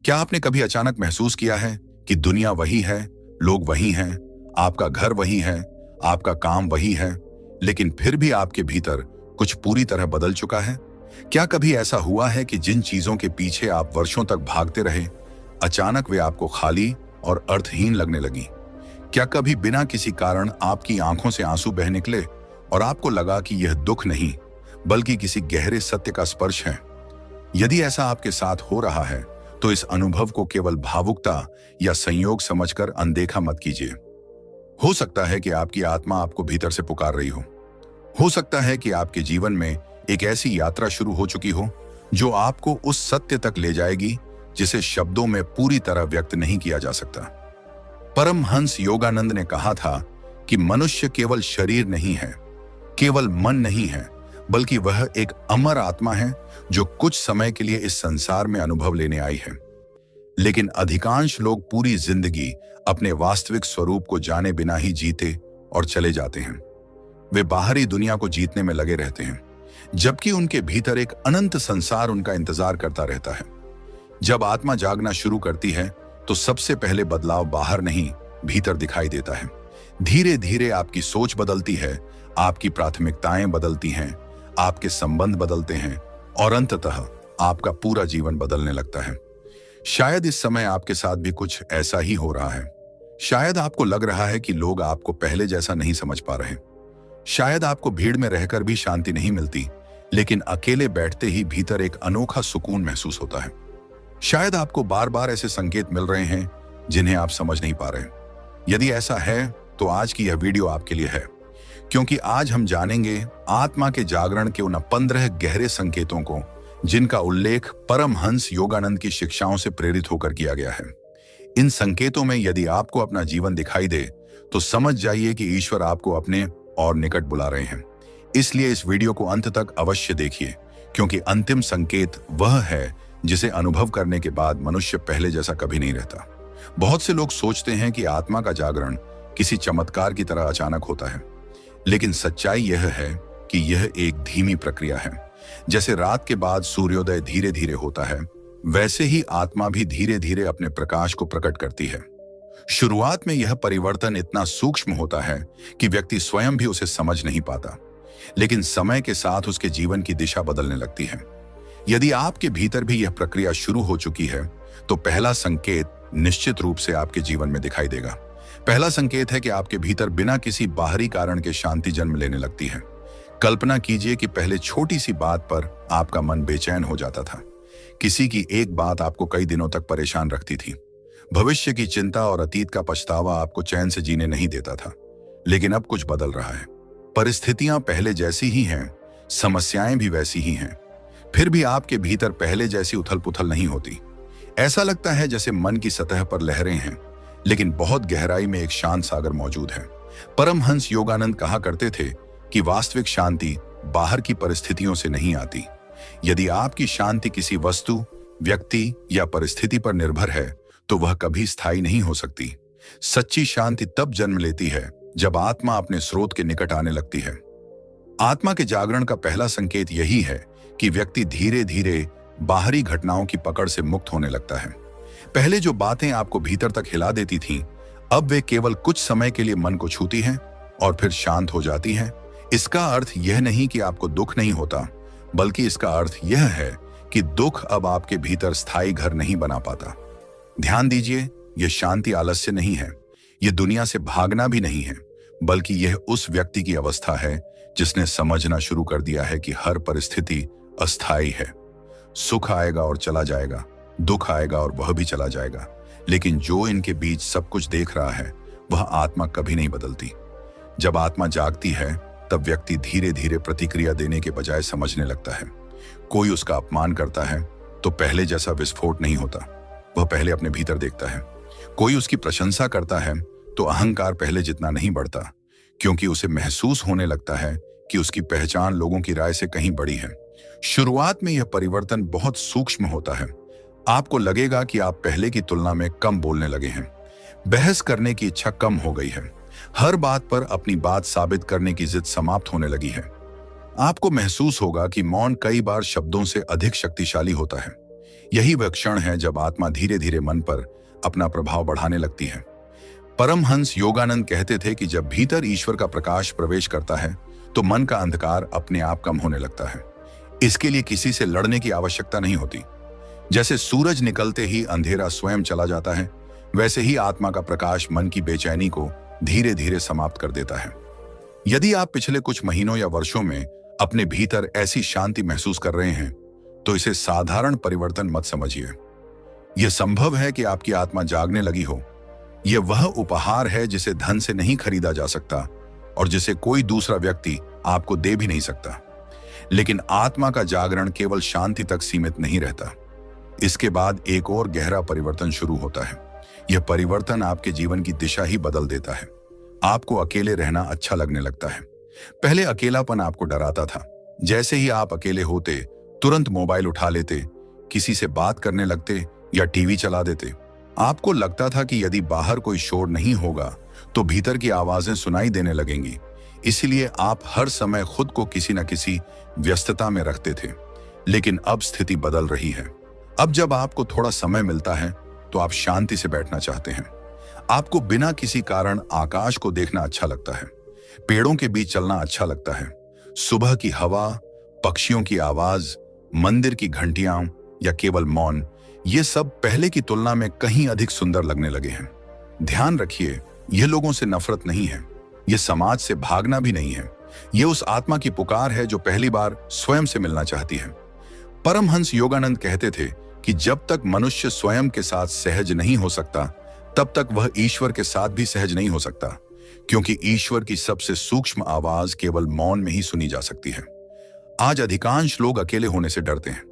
क्या आपने कभी अचानक महसूस किया है कि दुनिया वही है, लोग वही हैं, आपका घर वही है, आपका काम वही है, लेकिन फिर भी आपके भीतर कुछ पूरी तरह बदल चुका है? क्या कभी ऐसा हुआ है कि जिन चीजों के पीछे आप वर्षों तक भागते रहे, अचानक वे आपको खाली और अर्थहीन लगने लगी? क्या कभी बिना किसी कारण आपकी आंखों से आंसू बह निकले और आपको लगा कि यह दुख नहीं, बल्कि किसी गहरे सत्य का स्पर्श है? यदि ऐसा आपके साथ हो रहा है, तो इस अनुभव को केवल भावुकता या संयोग समझकर अनदेखा मत कीजिए। हो सकता है कि आपकी आत्मा आपको भीतर से पुकार रही हो सकता है कि आपके जीवन में एक ऐसी यात्रा शुरू हो चुकी हो जो आपको उस सत्य तक ले जाएगी जिसे शब्दों में पूरी तरह व्यक्त नहीं किया जा सकता। परमहंस योगानंद ने कहा था कि मनुष्य केवल शरीर नहीं है, केवल मन नहीं है, बल्कि वह एक अमर आत्मा है जो कुछ समय के लिए इस संसार में अनुभव लेने आई है। लेकिन अधिकांश लोग पूरी जिंदगी अपने वास्तविक स्वरूप को जाने बिना ही जीते और चले जाते हैं। वे बाहरी दुनिया को जीतने में लगे रहते हैं, जबकि उनके भीतर एक अनंत संसार उनका इंतजार करता रहता है। जब आत्मा जागना शुरू करती है, तो सबसे पहले बदलाव बाहर नहीं, भीतर दिखाई देता है। धीरे धीरे आपकी सोच बदलती है, आपकी प्राथमिकताएं बदलती हैं, आपके संबंध बदलते हैं और अंततः आपका पूरा जीवन बदलने लगता है। शायद इस समय आपके साथ भी कुछ ऐसा ही हो रहा है। शायद आपको लग रहा है कि लोग आपको पहले जैसा नहीं समझ पा रहे। शायद आपको भीड़ में रहकर भी शांति नहीं मिलती, लेकिन अकेले बैठते ही भीतर एक अनोखा सुकून महसूस होता है। शायद आपको बार बार ऐसे संकेत मिल रहे हैं जिन्हें आप समझ नहीं पा रहे। यदि ऐसा है, तो आज की यह वीडियो आपके लिए है, क्योंकि आज हम जानेंगे आत्मा के जागरण के उन 15 गहरे संकेतों को जिनका उल्लेख परमहंस योगानंद की शिक्षाओं से प्रेरित होकर किया गया है। इन संकेतों में यदि आपको अपना जीवन दिखाई दे, तो समझ जाइए कि ईश्वर आपको अपने और निकट बुला रहे हैं। इसलिए इस वीडियो को अंत तक अवश्य देखिए, क्योंकि अंतिम संकेत वह है जिसे अनुभव करने के बाद मनुष्य पहले जैसा कभी नहीं रहता। बहुत से लोग सोचते हैं कि आत्मा का जागरण किसी चमत्कार की तरह अचानक होता है, लेकिन सच्चाई यह है कि यह एक धीमी प्रक्रिया है। जैसे रात के बाद सूर्योदय धीरे धीरे होता है, वैसे ही आत्मा भी धीरे धीरे अपने प्रकाश को प्रकट करती है। शुरुआत में यह परिवर्तन इतना सूक्ष्म होता है कि व्यक्ति स्वयं भी उसे समझ नहीं पाता, लेकिन समय के साथ उसके जीवन की दिशा बदलने लगती है। यदि आपके भीतर भी यह प्रक्रिया शुरू हो चुकी है, तो पहला संकेत निश्चित रूप से आपके जीवन में दिखाई देगा। पहला संकेत है कि आपके भीतर बिना किसी बाहरी कारण के शांति जन्म लेने लगती है। कल्पना कीजिए कि पहले छोटी सी बात पर आपका मन बेचैन हो जाता था। किसी की एक बात आपको कई दिनों तक परेशान रखती थी। भविष्य की चिंता और अतीत का पछतावा आपको चैन से जीने नहीं देता था। लेकिन अब कुछ बदल रहा है। परिस्थितियां पहले जैसी ही हैं, समस्याएं भी वैसी ही हैं, फिर भी आपके भीतर पहले जैसी उथल पुथल नहीं होती। ऐसा लगता है जैसे मन की सतह पर लहरें हैं, लेकिन बहुत गहराई में एक शांत सागर मौजूद है। परमहंस योगानंद कहा करते थे कि वास्तविक शांति बाहर की परिस्थितियों से नहीं आती। यदि आपकी शांति किसी वस्तु, व्यक्ति या परिस्थिति पर निर्भर है, तो वह कभी स्थायी नहीं हो सकती। सच्ची शांति तब जन्म लेती है जब आत्मा अपने स्रोत के निकट आने लगती है। आत्मा के जागरण का पहला संकेत यही है कि व्यक्ति धीरे धीरे बाहरी घटनाओं की पकड़ से मुक्त होने लगता है। पहले जो बातें आपको भीतर तक हिला देती थीं, अब वे केवल कुछ समय के लिए मन को छूती हैं और फिर शांत हो जाती हैं। इसका अर्थ यह नहीं कि आपको दुख नहीं होता, बल्कि इसका अर्थ यह है कि दुख अब आपके भीतर स्थायी घर नहीं बना पाता। ध्यान दीजिए, यह शांति आलस्य नहीं है, यह दुनिया से भागना भी नहीं है, बल्कि यह उस व्यक्ति की अवस्था है जिसने समझना शुरू कर दिया है कि हर परिस्थिति अस्थायी है। सुख आएगा और चला जाएगा, दुख आएगा और वह भी चला जाएगा, लेकिन जो इनके बीच सब कुछ देख रहा है, वह आत्मा कभी नहीं बदलती। जब आत्मा जागती है, तब व्यक्ति धीरे धीरे प्रतिक्रिया देने के बजाय समझने लगता है। कोई उसका अपमान करता है तो पहले जैसा विस्फोट नहीं होता, वह पहले अपने भीतर देखता है। कोई उसकी प्रशंसा करता है तो अहंकार पहले जितना नहीं बढ़ता, क्योंकि उसे महसूस होने लगता है कि उसकी पहचान लोगों की राय से कहीं बड़ी है। शुरुआत में यह परिवर्तन बहुत सूक्ष्म होता है। आपको लगेगा कि आप पहले की तुलना में कम बोलने लगे हैं, बहस करने की इच्छा कम हो गई है, हर बात पर अपनी बात साबित करने की जिद समाप्त होने लगी है। आपको महसूस होगा कि मौन कई बार शब्दों से अधिक शक्तिशाली होता है। यही वह क्षण है जब आत्मा धीरे धीरे मन पर अपना प्रभाव बढ़ाने लगती है। परमहंस योगानंद कहते थे कि जब भीतर ईश्वर का प्रकाश प्रवेश करता है तो मन का अंधकार अपने आप कम होने लगता है। इसके लिए किसी से लड़ने की आवश्यकता नहीं होती। जैसे सूरज निकलते ही अंधेरा स्वयं चला जाता है, वैसे ही आत्मा का प्रकाश मन की बेचैनी को धीरे धीरे समाप्त कर देता है। यदि आप पिछले कुछ महीनों या वर्षों में अपने भीतर ऐसी शांति महसूस कर रहे हैं तो इसे साधारण परिवर्तन मत समझिए। यह संभव है कि आपकी आत्मा जागने लगी हो। यह वह उपहार है जिसे धन से नहीं खरीदा जा सकता और जिसे कोई दूसरा व्यक्ति आपको दे भी नहीं सकता। लेकिन आत्मा का जागरण केवल शांति तक सीमित नहीं रहता। इसके बाद एक और गहरा परिवर्तन शुरू होता है। यह परिवर्तन आपके जीवन की दिशा ही बदल देता है। आपको अकेले रहना अच्छा लगने लगता है। पहले अकेलापन आपको डराता था। जैसे ही आप अकेले होते, तुरंत मोबाइल उठा लेते, किसी से बात करने लगते या टीवी चला देते। आपको लगता था कि यदि बाहर कोई शोर नहीं होगा तो भीतर की आवाजें सुनाई देने लगेंगी। इसलिए आप हर समय खुद को किसी न किसी व्यस्तता में रखते थे। लेकिन अब स्थिति बदल रही है। अब जब आपको थोड़ा समय मिलता है तो आप शांति से बैठना चाहते हैं। आपको बिना किसी कारण आकाश को देखना अच्छा लगता है, पेड़ों के बीच चलना अच्छा लगता है। सुबह की हवा, पक्षियों की आवाज, मंदिर की घंटियां या केवल मौन, ये सब पहले की तुलना में कहीं अधिक सुंदर लगने लगे हैं। ध्यान रखिए, यह लोगों से नफरत नहीं है, यह समाज से भागना भी नहीं है। यह उस आत्मा की पुकार है जो पहली बार स्वयं से मिलना चाहती है। परमहंस योगानंद कहते थे कि जब तक मनुष्य स्वयं के साथ सहज नहीं हो सकता, तब तक वह ईश्वर के साथ भी सहज नहीं हो सकता, क्योंकि ईश्वर की सबसे सूक्ष्म आवाज केवल मौन में ही सुनी जा सकती है। आज अधिकांश लोग अकेले होने से डरते हैं,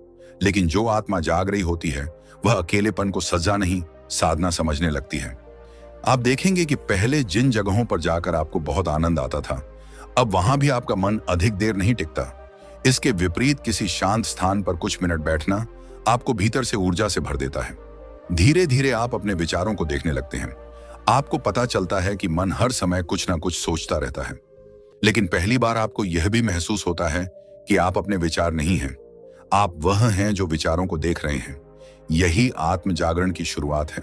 लेकिन जो आत्मा जाग रही होती है वह अकेलेपन को सजा नहीं, साधना समझने लगती है। आप देखेंगे कि पहले जिन जगहों पर जाकर आपको बहुत आनंद आता था, अब वहां भी आपका मन अधिक देर नहीं टिकता। इसके विपरीत किसी शांत स्थान पर कुछ मिनट बैठना आपको भीतर से ऊर्जा से भर देता है। धीरे धीरे आप अपने विचारों को देखने लगते हैं। आपको पता चलता है कि मन हर समय कुछ ना कुछ सोचता रहता है, लेकिन पहली बार आपको यह भी महसूस होता है कि आप अपने विचार नहीं हैं, आप वह हैं जो विचारों को देख रहे हैं। यही आत्म जागरण की शुरुआत है।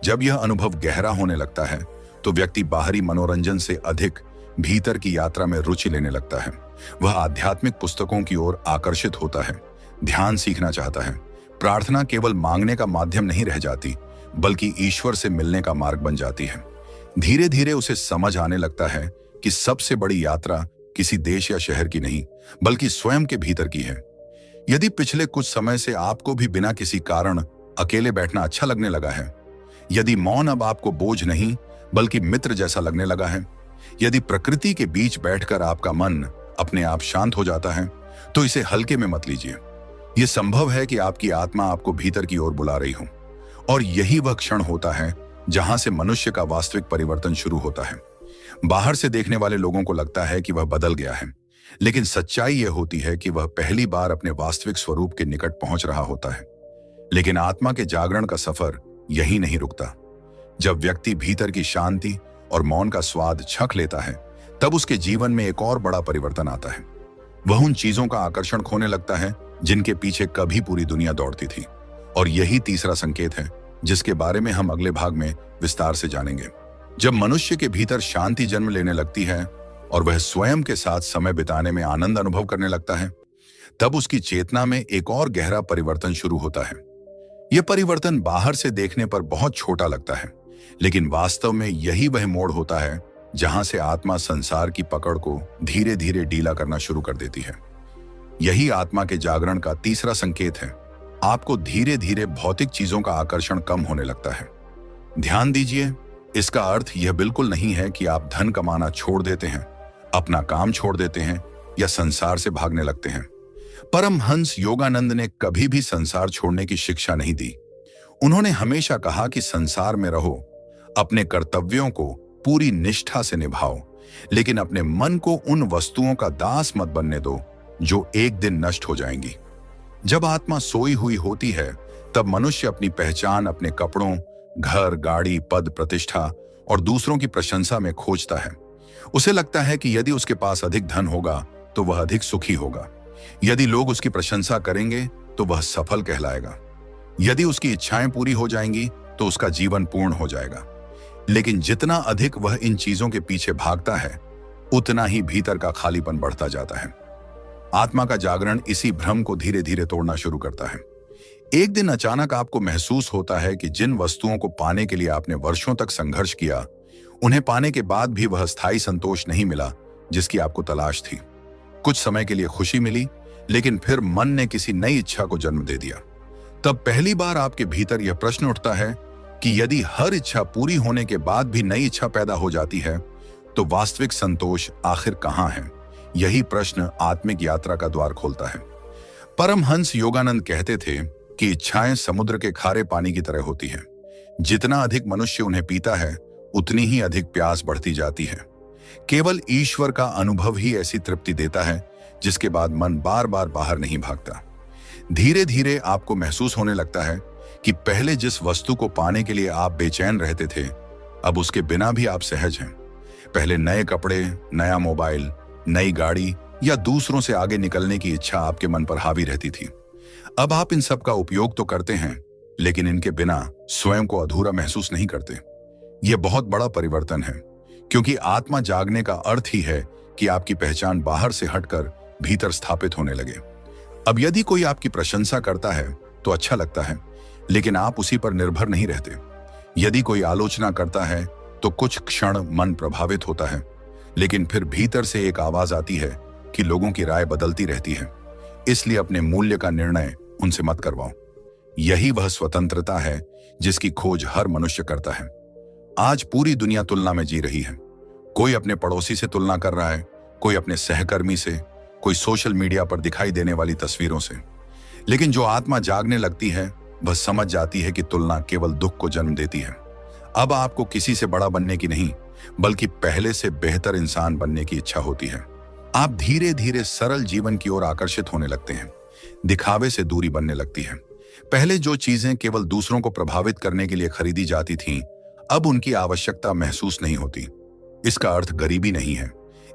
जब यह अनुभव गहरा होने लगता है तो व्यक्ति बाहरी मनोरंजन से अधिक भीतर की यात्रा में रुचि लेने लगता है। वह आध्यात्मिक पुस्तकों की ओर आकर्षित होता है, ध्यान सीखना चाहता है। प्रार्थना केवल मांगने का माध्यम नहीं रह जाती, बल्कि ईश्वर से मिलने का मार्ग बन जाती है। धीरे धीरे उसे समझ आने लगता है कि सबसे बड़ी यात्रा किसी देश या शहर की नहीं, बल्कि स्वयं के भीतर की है। यदि पिछले कुछ समय से आपको भी बिना किसी कारण अकेले बैठना अच्छा लगने लगा है, यदि मौन अब आपको बोझ नहीं बल्कि मित्र जैसा लगने लगा है, यदि प्रकृति के बीच बैठकर आपका मन अपने आप शांत हो जाता है, तो इसे हल्के में मत लीजिए। यह संभव है कि आपकी आत्मा आपको भीतर की ओर बुला रही हो, और यही वह क्षण होता है जहां से मनुष्य का वास्तविक परिवर्तन शुरू होता है। बाहर से देखने वाले लोगों को लगता है कि वह बदल गया है, लेकिन सच्चाई यह होती है कि वह पहली बार अपने वास्तविक स्वरूप के निकट पहुंच रहा होता है। लेकिन आत्मा के जागरण का सफर यही नहीं रुकता। जब व्यक्ति भीतर की शांति और मौन का स्वाद चख लेता है, तब उसके जीवन में एक और बड़ा परिवर्तन आता है। वह उन चीजों का आकर्षण खोने लगता है जिनके पीछे कभी पूरी दुनिया दौड़ती थी। और यही तीसरा संकेत है जिसके बारे में हम अगले भाग में विस्तार से जानेंगे। जब मनुष्य के भीतर शांति जन्म लेने लगती है और वह स्वयं के साथ समय बिताने में आनंद अनुभव करने लगता है, तब उसकी चेतना में एक और गहरा परिवर्तन शुरू होता है। यह परिवर्तन बाहर से देखने पर बहुत छोटा लगता है, लेकिन वास्तव में यही वह मोड़ होता है जहां से आत्मा संसार की पकड़ को धीरे धीरे ढीला करना शुरू कर देती है। यही आत्मा के जागरण का तीसरा संकेत है। आपको धीरे धीरे भौतिक चीजों का आकर्षण कम होने लगता है। ध्यान दीजिए, इसका अर्थ यह बिल्कुल नहीं है कि आप धन कमाना छोड़ देते हैं, अपना काम छोड़ देते हैं या संसार से भागने लगते हैं। परमहंस योगानंद ने कभी भी संसार छोड़ने की शिक्षा नहीं दी। उन्होंने हमेशा कहा कि संसार में रहो, अपने कर्तव्यों को पूरी निष्ठा से निभाओ, लेकिन अपने मन को उन वस्तुओं का दास मत बनने दो जो एक दिन नष्ट हो जाएंगी। जब आत्मा सोई हुई होती है, तब मनुष्य अपनी पहचान अपने कपड़ों, घर, गाड़ी, पद, प्रतिष्ठा और दूसरों की प्रशंसा में खोजता है। उसे लगता है कि यदि उसके पास अधिक धन होगा तो वह अधिक सुखी होगा। यदि लोग उसकी प्रशंसा करेंगे तो वह सफल कहलाएगा। यदि उसकी इच्छाएं पूरी हो जाएंगी तो उसका जीवन पूर्ण हो जाएगा। लेकिन जितना अधिक वह इन चीजों के पीछे भागता है, उतना ही भीतर का खालीपन बढ़ता जाता है। आत्मा का जागरण इसी भ्रम को धीरे धीरे तोड़ना शुरू करता है। एक दिन अचानक आपको महसूस होता है कि जिन वस्तुओं को पाने के लिए आपने वर्षों तक संघर्ष किया, उन्हें पाने के बाद भी वह स्थायी संतोष नहीं मिला जिसकी आपको तलाश थी। कुछ समय के लिए खुशी मिली, लेकिन फिर मन ने किसी नई इच्छा को जन्म दे दिया। तब पहली बार आपके भीतर यह प्रश्न उठता है कि यदि हर इच्छा पूरी होने के बाद भी नई इच्छा पैदा हो जाती है, तो वास्तविक संतोष आखिर कहां है? यही प्रश्न आत्मिक यात्रा का द्वार खोलता है। परमहंस योगानंद कहते थे कि इच्छाएं समुद्र के खारे पानी की तरह होती हैं। जितना अधिक मनुष्य उन्हें पीता है, उतनी ही अधिक प्यास बढ़ती जाती है। केवल ईश्वर का अनुभव ही ऐसी तृप्ति देता है जिसके बाद मन बार बार बाहर नहीं भागता। धीरे धीरे आपको महसूस होने लगता है कि पहले जिस वस्तु को पाने के लिए आप बेचैन रहते थे, अब उसके बिना भी आप सहज हैं। पहले नए कपड़े, नया मोबाइल, नई गाड़ी या दूसरों से आगे निकलने की इच्छा आपके मन पर हावी रहती थी। अब आप इन सब का उपयोग तो करते हैं, लेकिन इनके बिना स्वयं को अधूरा महसूस नहीं करते। यह बहुत बड़ा परिवर्तन है, क्योंकि आत्मा जागने का अर्थ ही है कि आपकी पहचान बाहर से हटकर भीतर स्थापित होने लगे। अब यदि कोई आपकी प्रशंसा करता है तो अच्छा लगता है, लेकिन आप उसी पर निर्भर नहीं रहते। यदि कोई आलोचना करता है तो कुछ क्षण मन प्रभावित होता है, लेकिन फिर भीतर से एक आवाज आती है कि लोगों की राय बदलती रहती है, इसलिए अपने मूल्य का निर्णय उनसे मत करवाओ। यही वह स्वतंत्रता है जिसकी खोज हर मनुष्य करता है। आज पूरी दुनिया तुलना में जी रही है। कोई अपने पड़ोसी से तुलना कर रहा है, कोई अपने सहकर्मी से, कोई सोशल मीडिया पर दिखाई देने वाली तस्वीरों से। लेकिन जो आत्मा जागने लगती है, वह समझ जाती है कि तुलना केवल दुख को जन्म देती है। अब आपको किसी से बड़ा बनने की नहीं, बल्कि पहले से बेहतर इंसान बनने की इच्छा होती है। आप धीरे धीरे सरल जीवन की ओर आकर्षित होने लगते हैं। दिखावे से दूरी बनने लगती है। पहले जो चीजें केवल दूसरों को प्रभावित करने के लिए खरीदी जाती थीं, अब उनकी आवश्यकता महसूस नहीं होती। इसका अर्थ गरीबी नहीं है,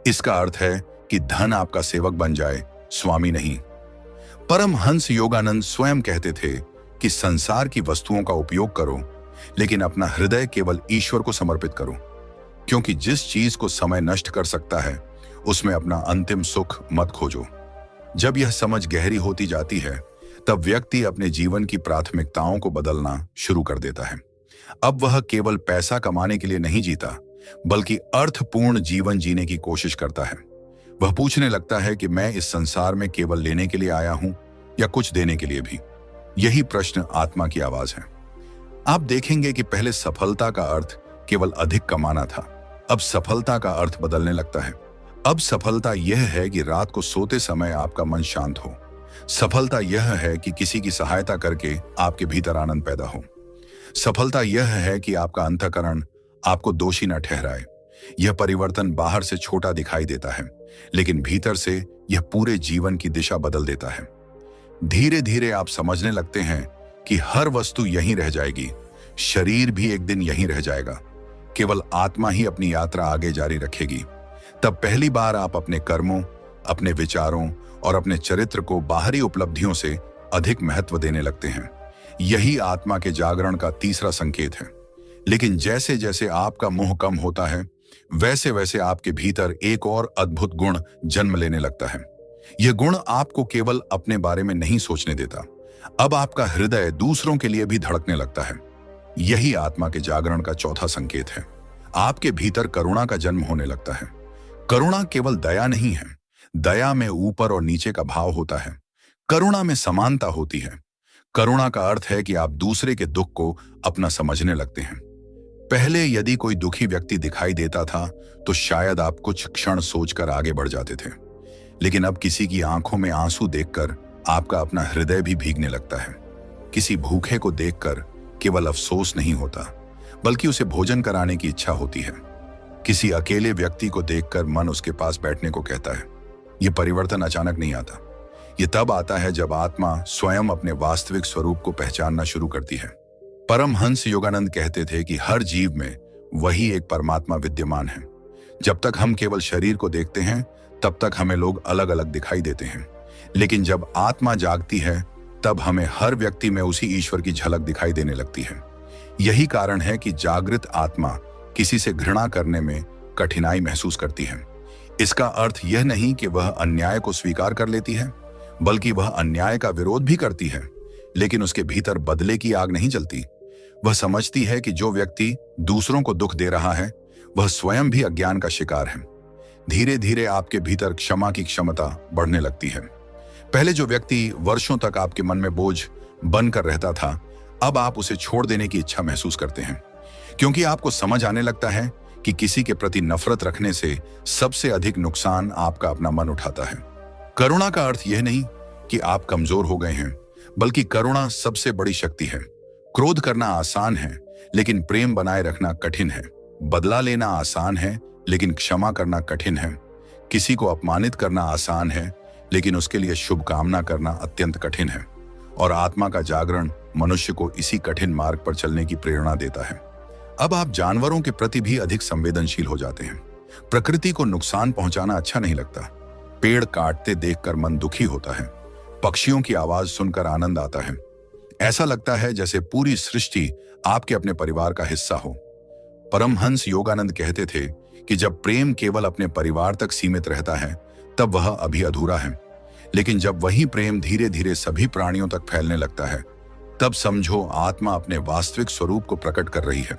इसका अर्थ है कि धन आपका सेवक बन जाए, स्वामी नहीं। परमहंस योगानंद स्वयं कहते थे कि संसार की वस्तुओं का उपयोग करो, लेकिन अपना हृदय केवल ईश्वर को समर्पित करो, क्योंकि जिस चीज को समय नष्ट कर सकता है, उसमें अपना अंतिम सुख मत खोजो। जब यह समझ गहरी होती जाती है, तब व्यक्ति अपने जीवन की प्राथमिकताओं को बदलना शुरू कर देता है। अब वह केवल पैसा कमाने के लिए नहीं जीता, बल्कि अर्थपूर्ण जीवन जीने की कोशिश करता है। वह पूछने लगता है कि मैं इस संसार में केवल लेने के लिए आया हूं या कुछ देने के लिए भी। यही प्रश्न आत्मा की आवाज है। आप देखेंगे कि पहले सफलता का अर्थ केवल अधिक कमाना था, अब सफलता का अर्थ बदलने लगता है। अब सफलता यह है कि रात को सोते समय आपका मन शांत हो। सफलता यह है कि किसी की सहायता करके आपके भीतर आनंद पैदा हो। सफलता यह है कि आपका अंतःकरण आपको दोषी न ठहराए। यह परिवर्तन बाहर से छोटा दिखाई देता है, लेकिन भीतर से यह पूरे जीवन की दिशा बदल देता है। धीरे धीरे आप समझने लगते हैं कि हर वस्तु यहीं रह जाएगी, शरीर भी एक दिन यहीं रह जाएगा, केवल आत्मा ही अपनी यात्रा आगे जारी रखेगी। तब पहली बार आप अपने कर्मों, अपने विचारों और अपने चरित्र को बाहरी उपलब्धियों से अधिक महत्व देने लगते हैं। यही आत्मा के जागरण का तीसरा संकेत है। लेकिन जैसे जैसे आपका मोह कम होता है, वैसे वैसे आपके भीतर एक और अद्भुत गुण जन्म लेने लगता है। यह गुण आपको केवल अपने बारे में नहीं सोचने देता, अब आपका हृदय दूसरों के लिए भी धड़कने लगता है। यही आत्मा के जागरण का चौथा संकेत है। आपके भीतर करुणा का जन्म होने लगता है। करुणा केवल दया नहीं है। दया में ऊपर और नीचे का भाव होता है। करुणा में समानता होती है। करुणा का अर्थ है कि आप दूसरे के दुख को अपना समझने लगते हैं। पहले यदि कोई दुखी व्यक्ति दिखाई देता था तो शायद आप कुछ क्षण सोचकर आगे बढ़ जाते थे, लेकिन अब किसी की आंखों में आंसू देखकर आपका अपना हृदय भी भीगने लगता है। किसी भूखे को देखकर केवल अफसोस नहीं होता, बल्कि उसे भोजन कराने की इच्छा होती है। किसी अकेले व्यक्ति को देखकर मन उसके पास बैठने को कहता है। यह परिवर्तन अचानक नहीं आता। यह तब आता है जब आत्मा स्वयं अपने वास्तविक स्वरूप को पहचानना शुरू करती है। परमहंस योगानंद कहते थे कि हर जीव में वही एक परमात्मा विद्यमान है। जब तक हम केवल शरीर को देखते हैं, तब तक हमें लोग अलग अलग दिखाई देते हैं, लेकिन जब आत्मा जागती है, तब हमें हर व्यक्ति में उसी ईश्वर की झलक दिखाई देने लगती है। यही कारण है कि जागृत आत्मा किसी से घृणा करने में कठिनाई महसूस करती है। इसका अर्थ यह नहीं कि वह अन्याय को स्वीकार कर लेती है, बल्कि वह अन्याय का विरोध भी करती है, लेकिन उसके भीतर बदले की आग नहीं जलती। वह समझती है कि जो व्यक्ति दूसरों को दुख दे रहा है वह स्वयं भी अज्ञान का शिकार है। धीरे धीरे आपके भीतर क्षमा की क्षमता बढ़ने लगती है। पहले जो व्यक्ति वर्षों तक आपके मन में बोझ बनकर रहता था, अब आप उसे छोड़ देने की इच्छा महसूस करते हैं, क्योंकि आपको समझ आने लगता है कि किसी के प्रति नफरत रखने से सबसे अधिक नुकसान आपका अपना मन उठाता है। करुणा का अर्थ यह नहीं कि आप कमजोर हो गए हैं, बल्कि करुणा सबसे बड़ी शक्ति है। क्रोध करना आसान है, लेकिन प्रेम बनाए रखना कठिन है। बदला लेना आसान है, लेकिन क्षमा करना कठिन है। किसी को अपमानित करना आसान है, लेकिन उसके लिए शुभकामना करना अत्यंत कठिन है। और आत्मा का जागरण मनुष्य को इसी कठिन मार्ग पर चलने की प्रेरणा देता है। अब आप जानवरों के प्रति भी अधिक संवेदनशील हो जाते हैं। प्रकृति को नुकसान पहुंचाना अच्छा नहीं लगता। पेड़ काटते देखकर मन दुखी होता है। पक्षियों की आवाज सुनकर आनंद आता है। ऐसा लगता है जैसे पूरी सृष्टि आपके अपने परिवार का हिस्सा हो। परमहंस योगानंद कहते थे कि जब प्रेम केवल अपने परिवार तक सीमित रहता है तब वह अभी अधूरा है, लेकिन जब वही प्रेम धीरे धीरे सभी प्राणियों तक फैलने लगता है तब समझो आत्मा अपने वास्तविक स्वरूप को प्रकट कर रही है।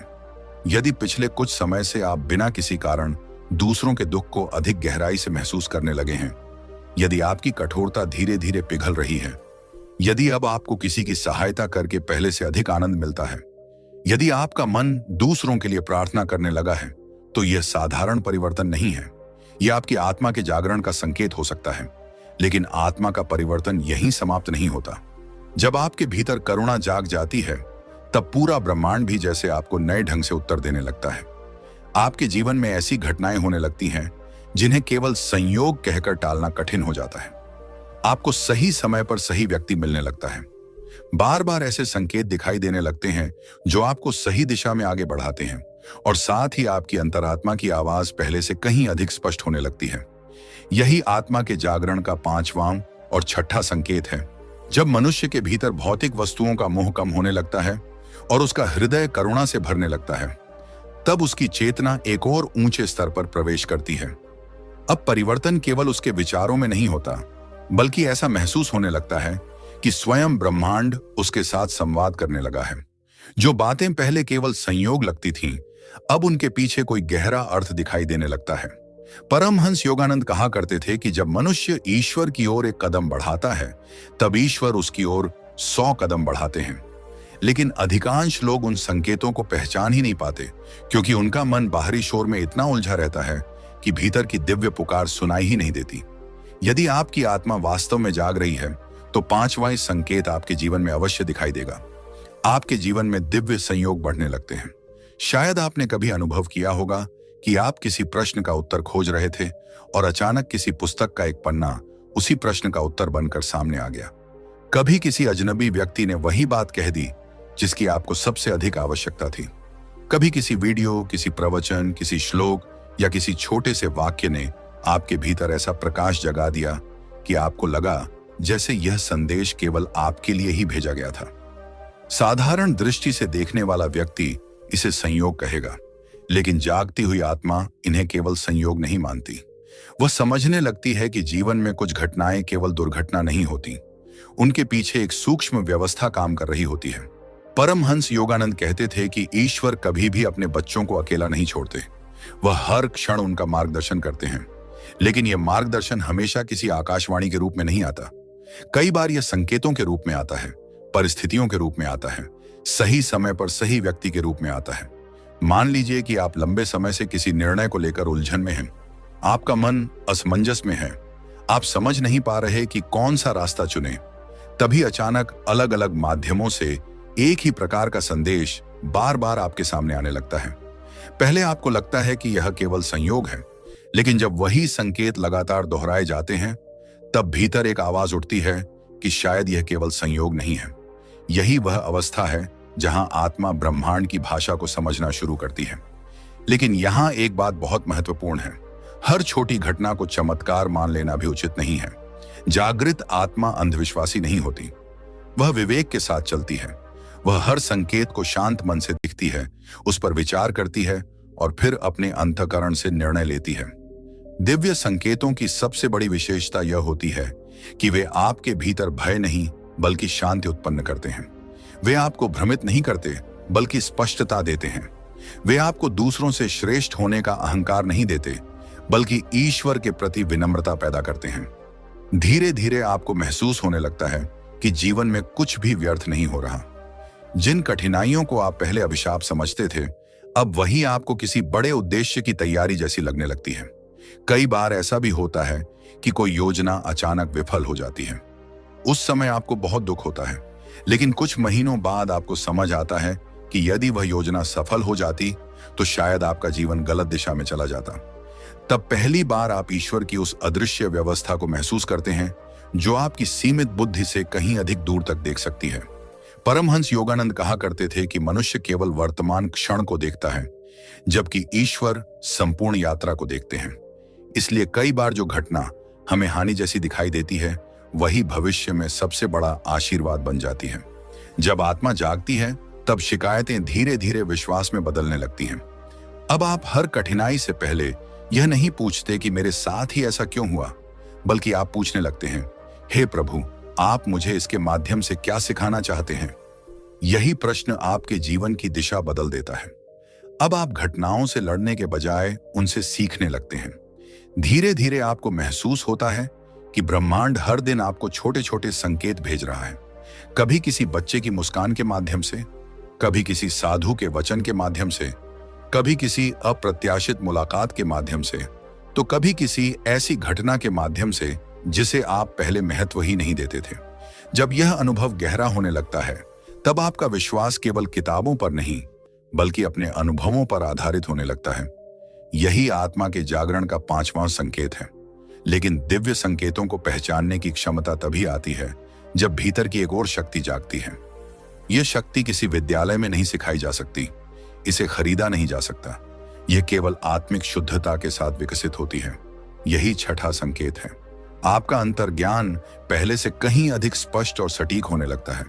यदि पिछले कुछ समय से आप बिना किसी कारण दूसरों के दुख को अधिक गहराई से महसूस करने लगे हैं, यदि आपकी कठोरता धीरे धीरे पिघल रही है, यदि अब आपको किसी की सहायता करके पहले से अधिक आनंद मिलता है, यदि आपका मन दूसरों के लिए प्रार्थना करने लगा है, तो यह साधारण परिवर्तन नहीं है। यह आपकी आत्मा के जागरण का संकेत हो सकता है। लेकिन आत्मा का परिवर्तन यहीं समाप्त नहीं होता। जब आपके भीतर करुणा जाग जाती है तब पूरा ब्रह्मांड भी जैसे आपको नए ढंग से उत्तर देने लगता है। आपके जीवन में ऐसी घटनाएं होने लगती हैं जिन्हें केवल संयोग कहकर टालना कठिन हो जाता है। आपको सही समय पर सही व्यक्ति मिलने लगता है। बार बार ऐसे संकेत दिखाई देने लगते हैं जो आपको सही दिशा में आगे बढ़ाते हैं, और साथ ही आपकी अंतरात्मा की आवाज पहले से कहीं अधिक स्पष्ट होने लगती है। यही आत्मा के जागरण का पांचवां और छठा संकेत है। जब मनुष्य के भीतर भौतिक वस्तुओं का मोह कम होने लगता है और उसका हृदय करुणा से भरने लगता है, तब उसकी चेतना एक और ऊंचे स्तर पर प्रवेश करती है। अब परिवर्तन केवल उसके विचारों में नहीं होता, बल्कि ऐसा महसूस होने लगता है कि स्वयं ब्रह्मांड उसके साथ संवाद करने लगा है। जो बातें पहले केवल संयोग लगती थीं, अब उनके पीछे कोई गहरा अर्थ दिखाई देने लगता है। परमहंस योगानंद कहा करते थे कि जब मनुष्य ईश्वर की ओर एक कदम बढ़ाता है, तब ईश्वर उसकी ओर 100 कदम बढ़ाते हैं। लेकिन अधिकांश लोग उन संकेतों को पहचान ही नहीं पाते, क्योंकि उनका मन बाहरी शोर में इतना उलझा रहता है कि भीतर की दिव्य पुकार सुनाई ही नहीं देती। यदि आपकी आत्मा वास्तव में जाग रही है, तो पांचवां संकेत आपके जीवन में अवश्य दिखाई देगा। आपके जीवन में दिव्य संयोग बढ़ने लगते हैं। शायद आपने कभी अनुभव किया होगा कि आप किसी प्रश्न का उत्तर खोज रहे थे और अचानक किसी पुस्तक का एक पन्ना उसी प्रश्न का उत्तर बनकर सामने आ गया। कभी किसी अजनबी व्यक्ति ने वही बात कह दी जिसकी आपको सबसे अधिक आवश्यकता थी। कभी किसी वीडियो, किसी प्रवचन, किसी श्लोक या किसी छोटे से वाक्य ने आपके भीतर ऐसा प्रकाश जगा दिया कि आपको लगा जैसे यह संदेश केवल आपके लिए ही भेजा गया था। साधारण दृष्टि से देखने वाला व्यक्ति इसे संयोग कहेगा, लेकिन जागती हुई आत्मा इन्हें केवल संयोग नहीं मानती। वह समझने लगती है कि जीवन में कुछ घटनाएं केवल दुर्घटना नहीं होती, उनके पीछे एक सूक्ष्म व्यवस्था काम कर रही होती है। परमहंस योगानंद कहते थे कि ईश्वर कभी भी अपने बच्चों को अकेला नहीं छोड़ते। वह हर क्षण उनका मार्गदर्शन करते हैं, लेकिन यह मार्गदर्शन हमेशा किसी आकाशवाणी के रूप में नहीं आता। कई बार यह संकेतों के रूप में आता है, परिस्थितियों के रूप में आता है, सही समय पर सही व्यक्ति के रूप में आता है। मान लीजिए कि आप लंबे समय से किसी निर्णय को लेकर उलझन में हैं। आपका मन असमंजस में है, आप समझ नहीं पा रहे कि कौन सा रास्ता चुने। तभी अचानक अलग अलग माध्यमों से एक ही प्रकार का संदेश बार बार आपके सामने आने लगता है। पहले आपको लगता है कि यह केवल संयोग है, लेकिन जब वही संकेत लगातार दोहराए जाते हैं, तब भीतर एक आवाज उठती है कि शायद यह केवल संयोग नहीं है। यही वह अवस्था है जहां आत्मा ब्रह्मांड की भाषा को समझना शुरू करती है। लेकिन यहां एक बात बहुत महत्वपूर्ण है। हर छोटी घटना को चमत्कार मान लेना भी उचित नहीं है। जागृत आत्मा अंधविश्वासी नहीं होती। वह विवेक के साथ चलती है। वह हर संकेत को शांत मन से देखती है, उस पर विचार करती है और फिर अपने अंतःकरण से निर्णय लेती है। दिव्य संकेतों की सबसे बड़ी विशेषता यह होती है कि वे आपके भीतर भय नहीं बल्कि शांति उत्पन्न करते हैं। वे आपको भ्रमित नहीं करते बल्कि स्पष्टता देते हैं। वे आपको दूसरों से श्रेष्ठ होने का अहंकार नहीं देते बल्कि ईश्वर के प्रति विनम्रता पैदा करते हैं। धीरे धीरे आपको महसूस होने लगता है कि जीवन में कुछ भी व्यर्थ नहीं हो रहा। जिन कठिनाइयों को आप पहले अभिशाप समझते थे, अब वही आपको किसी बड़े उद्देश्य की तैयारी जैसी लगने लगती है। कई बार ऐसा भी होता है कि कोई योजना अचानक विफल हो जाती है। उस समय आपको बहुत दुख होता है, लेकिन कुछ महीनों बाद आपको समझ आता है कि यदि वह योजना सफल हो जाती तो शायद आपका जीवन गलत दिशा में चला जाता। तब पहली बार आप ईश्वर की उस अदृश्य व्यवस्था को महसूस करते हैं जो आपकी सीमित बुद्धि से कहीं अधिक दूर तक देख सकती है। परमहंस योगानंद कहा करते थे कि मनुष्य केवल वर्तमान क्षण को देखता है, जबकि ईश्वर संपूर्ण यात्रा को देखते हैं। इसलिए कई बार जो घटना हमें हानि जैसी दिखाई देती है, वही भविष्य में सबसे बड़ा आशीर्वाद बन जाती है। जब आत्मा जागती है, तब शिकायतें धीरे धीरे विश्वास में बदलने लगती हैं। अब आप हर कठिनाई से पहले यह नहीं पूछते कि मेरे साथ ही ऐसा क्यों हुआ, बल्कि आप पूछने लगते हैं, हे प्रभु, आप मुझे इसके माध्यम से क्या सिखाना चाहते हैं? यही प्रश्न आपके जीवन की दिशा बदल देता है। अब आप घटनाओं से लड़ने के बजाय उनसे सीखने लगते हैं। धीरे धीरे आपको महसूस होता है कि ब्रह्मांड हर दिन आपको छोटे छोटे संकेत भेज रहा है। कभी किसी बच्चे की मुस्कान के माध्यम से, कभी किसी साधु के वचन के माध्यम से, कभी किसी अप्रत्याशित मुलाकात के माध्यम से, तो कभी किसी ऐसी घटना के माध्यम से जिसे आप पहले महत्व ही नहीं देते थे। जब यह अनुभव गहरा होने लगता है, तब आपका विश्वास केवल किताबों पर नहीं बल्कि अपने अनुभवों पर आधारित होने लगता है। यही आत्मा के जागरण का 5वां संकेत है। लेकिन दिव्य संकेतों को पहचानने की क्षमता तभी आती है जब भीतर की एक और शक्ति जागती है। यह शक्ति किसी विद्यालय में नहीं सिखाई जा सकती, इसे खरीदा नहीं जा सकता। यह केवल आत्मिक शुद्धता के साथ विकसित होती है। यही छठा संकेत है। आपका अंतर्ज्ञान पहले से कहीं अधिक स्पष्ट और सटीक होने लगता है।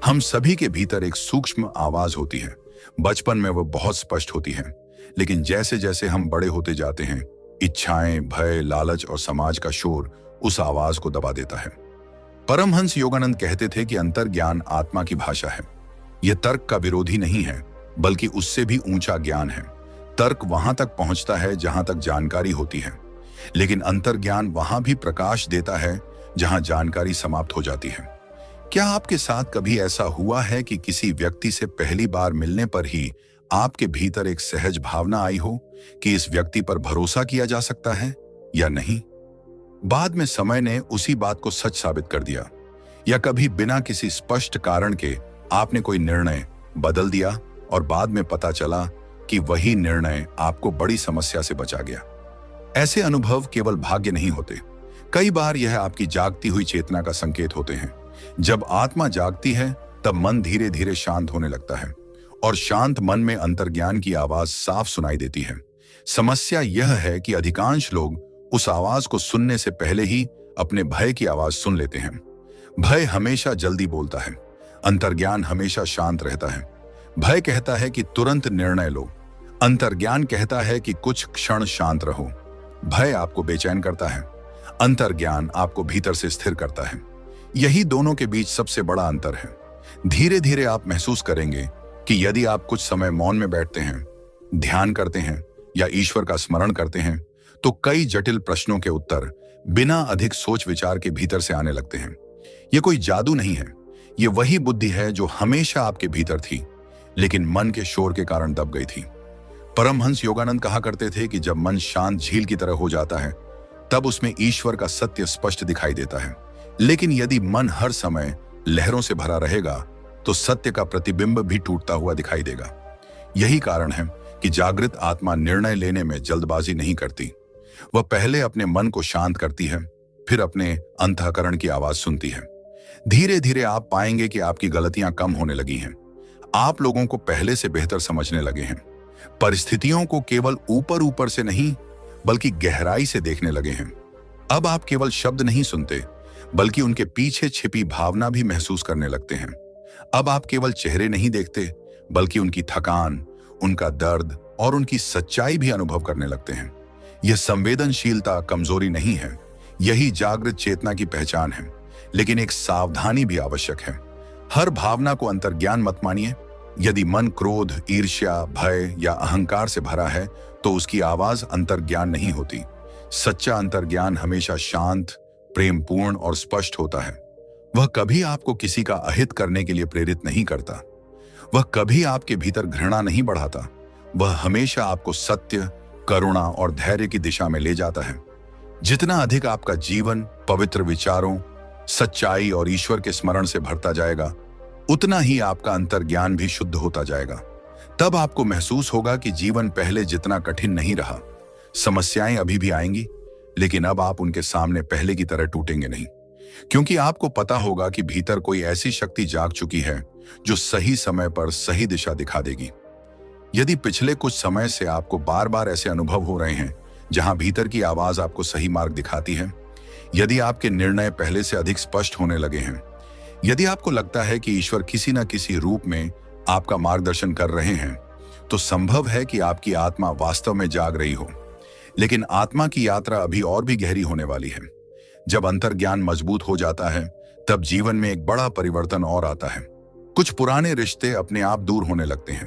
हम सभी के भीतर एक सूक्ष्म आवाज होती है। बचपन में वह बहुत स्पष्ट होती है, लेकिन जैसे जैसे हम बड़े होते जाते हैं, इच्छाएं, भय, लालच और समाज का शोर उस आवाज को दबा देता है। परमहंस योगानंद कहते थे कि अंतर्ज्ञान आत्मा की भाषा है। यह तर्क का विरोधी नहीं है, बल्कि उससे भी ऊंचा ज्ञान है। तर्क वहां तक पहुंचता है जहां तक जानकारी होती है, लेकिन अंतर्ज्ञान वहां भी प्रकाश देता है जहां जानकारी समाप्त हो जाती है। क्या आपके साथ कभी ऐसा हुआ है कि किसी व्यक्ति से पहली बार मिलने पर ही आपके भीतर एक सहज भावना आई हो कि इस व्यक्ति पर भरोसा किया जा सकता है या नहीं? बाद में समय ने उसी बात को सच साबित कर दिया। या कभी बिना किसी स्पष्ट कारण के आपने कोई निर्णय बदल दिया और बाद में पता चला कि वही निर्णय आपको बड़ी समस्या से बचा गया। ऐसे अनुभव केवल भाग्य नहीं होते, कई बार यह आपकी जागती हुई चेतना का संकेत होते हैं। जब आत्मा जागती है, तब मन धीरे धीरे शांत होने लगता है और शांत मन में अंतर्ज्ञान की आवाज साफ सुनाई देती है। समस्या यह है कि अधिकांश लोग उस आवाज को सुनने से पहले ही अपने भय की आवाज सुन लेते हैं। भय हमेशा जल्दी बोलता है, अंतर्ज्ञान हमेशा शांत रहता है। भय कहता है कि तुरंत निर्णय लो, अंतर्ज्ञान कहता है कि कुछ क्षण शांत रहो। भय आपको बेचैन करता है, अंतर्ज्ञान आपको भीतर से स्थिर करता है। यही दोनों के बीच सबसे बड़ा अंतर है। धीरे धीरे आप महसूस करेंगे कि यदि आप कुछ समय मौन में बैठते हैं, ध्यान करते हैं या ईश्वर का स्मरण करते हैं, तो कई जटिल प्रश्नों के उत्तर बिना अधिक सोच विचार के भीतर से आने लगते हैं। यह कोई जादू नहीं है, यह वही बुद्धि है जो हमेशा आपके भीतर थी, लेकिन मन के शोर के कारण दब गई थी। परमहंस योगानंद कहा करते थे कि जब मन शांत झील की तरह हो जाता है, तब उसमें ईश्वर का सत्य स्पष्ट दिखाई देता है। लेकिन यदि मन हर समय लहरों से भरा रहेगा, तो सत्य का प्रतिबिंब भी टूटता हुआ दिखाई देगा। यही कारण है कि जागृत आत्मा निर्णय लेने में जल्दबाजी नहीं करती। वह पहले अपने मन को शांत करती है, फिर अपने अंतःकरण की आवाज सुनती है। धीरे धीरे आप पाएंगे कि आपकी गलतियां कम होने लगी हैं। आप लोगों को पहले से बेहतर समझने लगे हैं। परिस्थितियों को केवल ऊपर ऊपर से नहीं, बल्कि गहराई से देखने लगे हैं। अब आप केवल शब्द नहीं सुनते, बल्कि उनके पीछे छिपी भावना भी महसूस करने लगते हैं। अब आप केवल चेहरे नहीं देखते, बल्कि उनकी थकान, उनका दर्द और उनकी सच्चाई भी अनुभव करने लगते हैं। यह संवेदनशीलता कमजोरी नहीं है, यही जागृत चेतना की पहचान है। लेकिन एक सावधानी भी आवश्यक है। हर भावना को अंतर्ज्ञान मत मानिए। यदि मन क्रोध, ईर्ष्या, भय या अहंकार से भरा है, तो उसकी आवाज अंतर्ज्ञान नहीं होती। सच्चा अंतर्ज्ञान हमेशा शांत, प्रेमपूर्ण और स्पष्ट होता है। वह कभी आपको किसी का अहित करने के लिए प्रेरित नहीं करता। वह कभी आपके भीतर घृणा नहीं बढ़ाता। वह हमेशा आपको सत्य, करुणा और धैर्य की दिशा में ले जाता है। जितना अधिक आपका जीवन पवित्र विचारों, सच्चाई और ईश्वर के स्मरण से भरता जाएगा, उतना ही आपका अंतर्ज्ञान भी शुद्ध होता जाएगा। तब आपको महसूस होगा कि जीवन पहले जितना कठिन नहीं रहा। समस्याएं अभी भी आएंगी, लेकिन अब आप उनके सामने पहले की तरह टूटेंगे नहीं, क्योंकि आपको पता होगा कि भीतर कोई ऐसी शक्ति जाग चुकी है जो सही समय पर सही दिशा दिखा देगी। यदि पिछले कुछ समय से आपको बार बार ऐसे अनुभव हो रहे हैं जहां भीतर की आवाज आपको सही मार्ग दिखाती है, यदि आपके निर्णय पहले से अधिक स्पष्ट होने लगे हैं, यदि आपको लगता है कि ईश्वर किसी न किसी रूप में आपका मार्गदर्शन कर रहे हैं, तो संभव है कि आपकी आत्मा वास्तव में जाग रही हो। लेकिन आत्मा की यात्रा अभी और भी गहरी होने वाली है। जब अंतर्ज्ञान मजबूत हो जाता है, तब जीवन में एक बड़ा परिवर्तन और आता है। कुछ पुराने रिश्ते अपने आप दूर होने लगते हैं।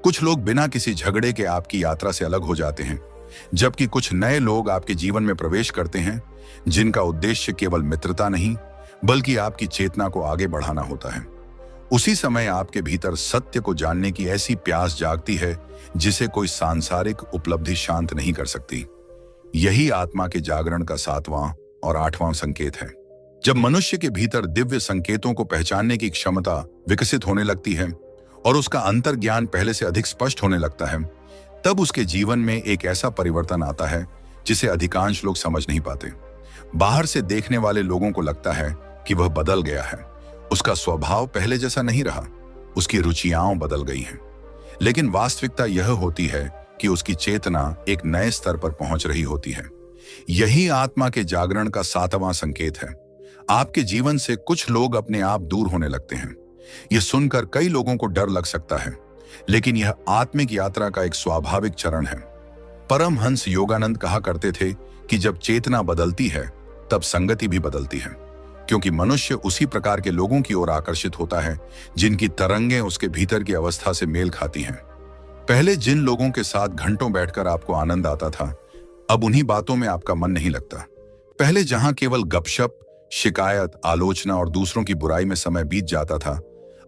कुछ लोग बिना किसी झगड़े के आपकी यात्रा से अलग हो जाते हैं, जबकि कुछ नए लोग आपके जीवन में प्रवेश करते हैं, जिनका उद्देश्य केवल मित्रता नहीं, बल्कि आपकी चेतना को आगे बढ़ाना होता है। उसी समय आपके भीतर सत्य को जानने की ऐसी प्यास जागती है जिसे कोई सांसारिक उपलब्धि शांत नहीं कर सकती। यही आत्मा के जागरण का 7वां और 8वां संकेत है। जब मनुष्य के भीतर दिव्य संकेतों को पहचानने की क्षमता विकसित होने लगती है और उसका अंतर्ज्ञान पहले से अधिक स्पष्ट होने लगता है, तब उसके जीवन में एक ऐसा परिवर्तन आता है जिसे अधिकांश लोग समझ नहीं पाते। बाहर से देखने वाले लोगों को लगता है कि वह बदल गया है, उसका स्वभाव पहले जैसा नहीं रहा, उसकी रुचियां बदल गई हैं। लेकिन वास्तविकता यह होती है कि उसकी चेतना एक नए स्तर पर पहुंच रही होती है। यही आत्मा के जागरण का 7वां संकेत है। आपके जीवन से कुछ लोग अपने आप दूर होने लगते हैं। यह सुनकर कई लोगों को डर लग सकता है, लेकिन यह आत्मिक यात्रा का एक स्वाभाविक चरण है। परमहंस योगानंद कहा करते थे कि जब चेतना बदलती है, तब संगति भी बदलती है, क्योंकि मनुष्य उसी प्रकार के लोगों की ओर आकर्षित होता है जिनकी तरंगें उसके भीतर की अवस्था से मेल खाती हैं। पहले जिन लोगों के साथ घंटों बैठकर आपको आनंद आता था, अब उन्हीं बातों में आपका मन नहीं लगता। पहले जहां केवल गपशप, शिकायत, आलोचना और दूसरों की बुराई में समय बीत जाता था,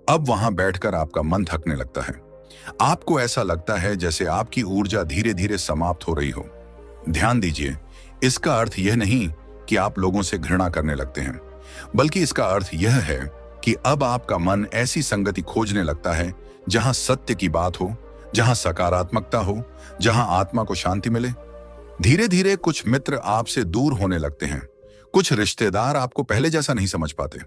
अब वहां बैठकर आपका मन थकने लगता है। आपको ऐसा लगता है जैसे आपकी ऊर्जा धीरे धीरे समाप्त हो रही हो। ध्यान दीजिए, इसका अर्थ यह नहीं कि आप लोगों से घृणा करने लगते हैं, बल्कि इसका अर्थ यह है कि अब आपका मन ऐसी संगति खोजने लगता है जहां सत्य की बात हो, जहां सकारात्मकता हो, जहां आत्मा को शांति मिले। धीरे धीरे कुछ मित्र आपसे दूर होने लगते हैं। कुछ रिश्तेदार आपको पहले जैसा नहीं समझ पाते।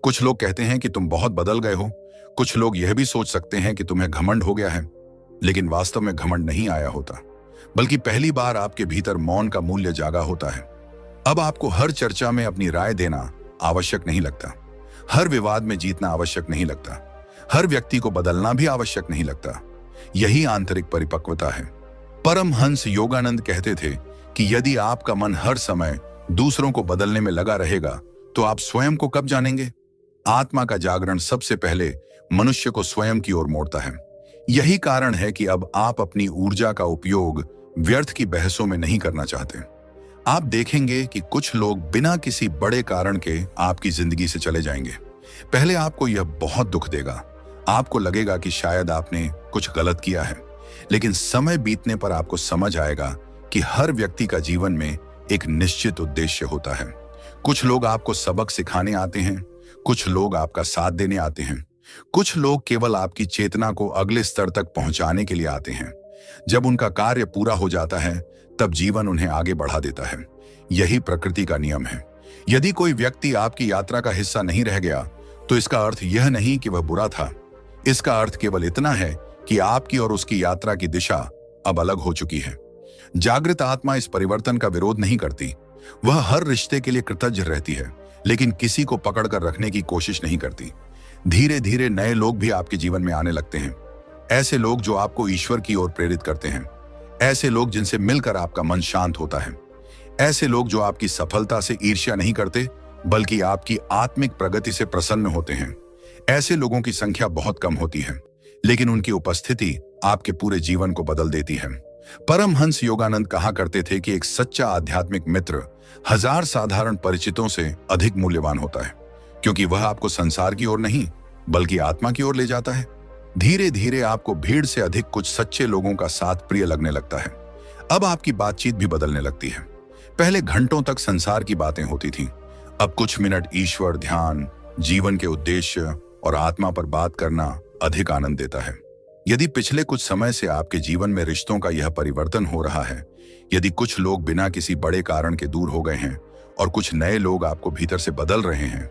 कुछ लोग कहते हैं कि तुम बहुत बदल गए हो। कुछ लोग यह भी सोच सकते हैं कि तुम्हें घमंड हो गया है, लेकिन वास्तव में घमंड नहीं आया होता, बल्कि पहली बार आपके भीतर मौन का मूल्य जागा होता है। अब आपको हर चर्चा में अपनी राय देना आवश्यक नहीं लगता, हर विवाद में जीतना आवश्यक नहीं लगता, हर व्यक्ति को बदलना भी आवश्यक नहीं लगता। यही आंतरिक परिपक्वता है। परमहंस योगानंद कहते थे कि यदि आपका मन हर समय दूसरों को बदलने में लगा रहेगा, तो आप स्वयं को कब जानेंगे? आत्मा का जागरण सबसे पहले मनुष्य को स्वयं की ओर मोड़ता है। यही कारण है कि अब आप अपनी ऊर्जा का उपयोग व्यर्थ की बहसों में नहीं करना चाहते। आप देखेंगे कि कुछ लोग बिना किसी बड़े कारण के आपकी जिंदगी से चले जाएंगे। पहले आपको यह बहुत दुख देगा, आपको लगेगा कि शायद आपने कुछ गलत किया है, लेकिन समय बीतने पर आपको समझ आएगा कि हर व्यक्ति का जीवन में एक निश्चित उद्देश्य होता है। कुछ लोग आपको सबक सिखाने आते हैं, कुछ लोग आपका साथ देने आते हैं, कुछ लोग केवल आपकी चेतना को अगले स्तर तक पहुंचाने के लिए आते हैं। जब उनका कार्य पूरा हो जाता है, तब जीवन उन्हें आगे बढ़ा देता है। यही प्रकृति का नियम है। यदि कोई व्यक्ति आपकी यात्रा का हिस्सा नहीं रह गया, तो इसका अर्थ यह नहीं कि वह बुरा था। इसका अर्थ केवल इतना है कि आपकी और उसकी यात्रा की दिशा अब अलग हो चुकी है। जागृत आत्मा इस परिवर्तन का विरोध नहीं करती। वह हर रिश्ते के लिए कृतज्ञ रहती है, लेकिन किसी को पकड़कर रखने की कोशिश नहीं करती। धीरे धीरे नए लोग भी आपके जीवन में आने लगते हैं, ऐसे लोग जो आपको ईश्वर की ओर प्रेरित करते हैं, ऐसे लोग जिनसे मिलकर आपका मन शांत होता है, ऐसे लोग जो आपकी सफलता से ईर्ष्या नहीं करते बल्कि आपकी आत्मिक प्रगति से प्रसन्न होते हैं। ऐसे लोगों की संख्या बहुत कम होती है, लेकिन उनकी उपस्थिति आपके पूरे जीवन को बदल देती है। परमहंस योगानंद कहा करते थे कि एक सच्चा आध्यात्मिक मित्र 1000 साधारण परिचितों से अधिक मूल्यवान होता है, क्योंकि वह आपको संसार की ओर नहीं बल्कि आत्मा की ओर ले जाता है। धीरे धीरे आपको भीड़ से अधिक कुछ सच्चे लोगों का साथ प्रिय लगने लगता है। अब आपकी बातचीत भी बदलने लगती है। पहले घंटों तक संसार की बातें होती थीं, अब कुछ मिनट ईश्वर, ध्यान, जीवन के उद्देश्य और आत्मा पर बात करना अधिक आनंद देता है। यदि पिछले कुछ समय से आपके जीवन में रिश्तों का यह परिवर्तन हो रहा है, यदि कुछ लोग बिना किसी बड़े कारण के दूर हो गए हैं और कुछ नए लोग आपको भीतर से बदल रहे हैं,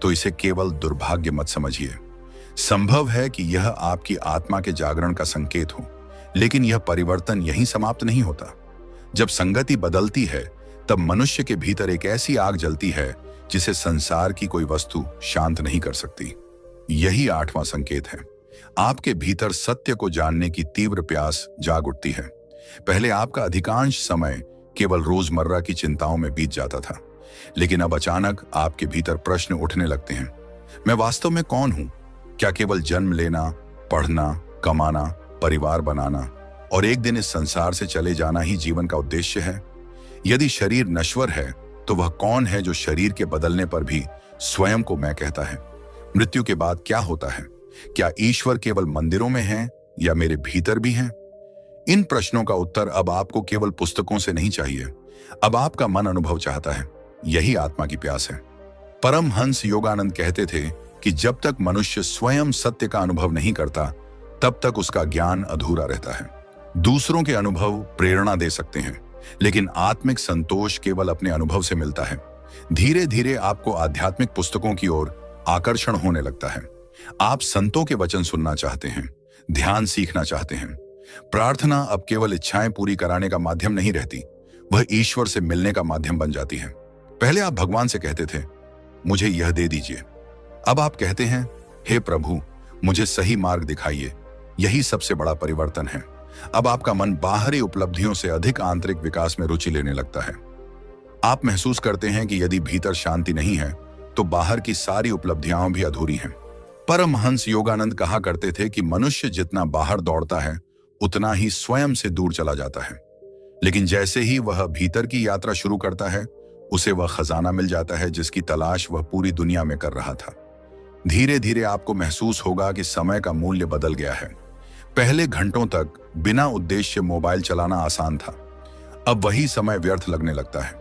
तो इसे केवल दुर्भाग्य मत समझिए। संभव है कि यह आपकी आत्मा के जागरण का संकेत हो, लेकिन यह परिवर्तन यहीं समाप्त नहीं होता। जब संगति बदलती है, तब मनुष्य के भीतर एक ऐसी आग जलती है जिसे संसार की कोई वस्तु शांत नहीं कर सकती। यही 8वां संकेत है। आपके भीतर सत्य को जानने की तीव्र प्यास जाग उठती है। पहले आपका अधिकांश समय केवल रोजमर्रा की चिंताओं में बीत जाता था, लेकिन अब अचानक आपके भीतर प्रश्न उठने लगते हैं। मैं वास्तव में कौन हूं? क्या केवल जन्म लेना, पढ़ना, कमाना, परिवार बनाना और एक दिन इस संसार से चले जाना ही जीवन का उद्देश्य है? यदि शरीर नश्वर है, तो वह कौन है जो शरीर के बदलने पर भी स्वयं को मैं कहता है? मृत्यु के बाद क्या होता है? क्या ईश्वर केवल मंदिरों में है या मेरे भीतर भी है? इन प्रश्नों का उत्तर अब आपको केवल पुस्तकों से नहीं चाहिए, अब आपका मन अनुभव चाहता है। यही आत्मा की प्यास है। परमहंस योगानंद कहते थे कि जब तक मनुष्य स्वयं सत्य का अनुभव नहीं करता, तब तक उसका ज्ञान अधूरा रहता है। दूसरों के अनुभव प्रेरणा दे सकते हैं, लेकिन आत्मिक संतोष केवल अपने अनुभव से मिलता है। धीरे धीरे आपको आध्यात्मिक पुस्तकों की ओर आकर्षण होने लगता है। आप संतों के वचन सुनना चाहते हैं, ध्यान सीखना चाहते हैं। प्रार्थना अब केवल इच्छाएं पूरी कराने का माध्यम नहीं रहती, वह ईश्वर से मिलने का माध्यम बन जाती है। पहले आप भगवान से कहते थे, मुझे यह दे दीजिए। अब आप कहते हैं, हे प्रभु, मुझे सही मार्ग दिखाइए। यही सबसे बड़ा परिवर्तन है। अब आपका मन बाहरी उपलब्धियों से अधिक आंतरिक विकास में रुचि लेने लगता है। आप महसूस करते हैं कि यदि भीतर शांति नहीं है, तो बाहर की सारी उपलब्धियां भी अधूरी हैं। परमहंस योगानंद कहा करते थे कि मनुष्य जितना बाहर दौड़ता है, उतना ही स्वयं से दूर चला जाता है। लेकिन जैसे ही वह भीतर की यात्रा शुरू करता है, उसे वह खजाना मिल जाता है जिसकी तलाश वह पूरी दुनिया में कर रहा था। धीरे धीरे आपको महसूस होगा कि समय का मूल्य बदल गया है। पहले घंटों तक बिना उद्देश्य मोबाइल चलाना आसान था, अब वही समय व्यर्थ लगने लगता है।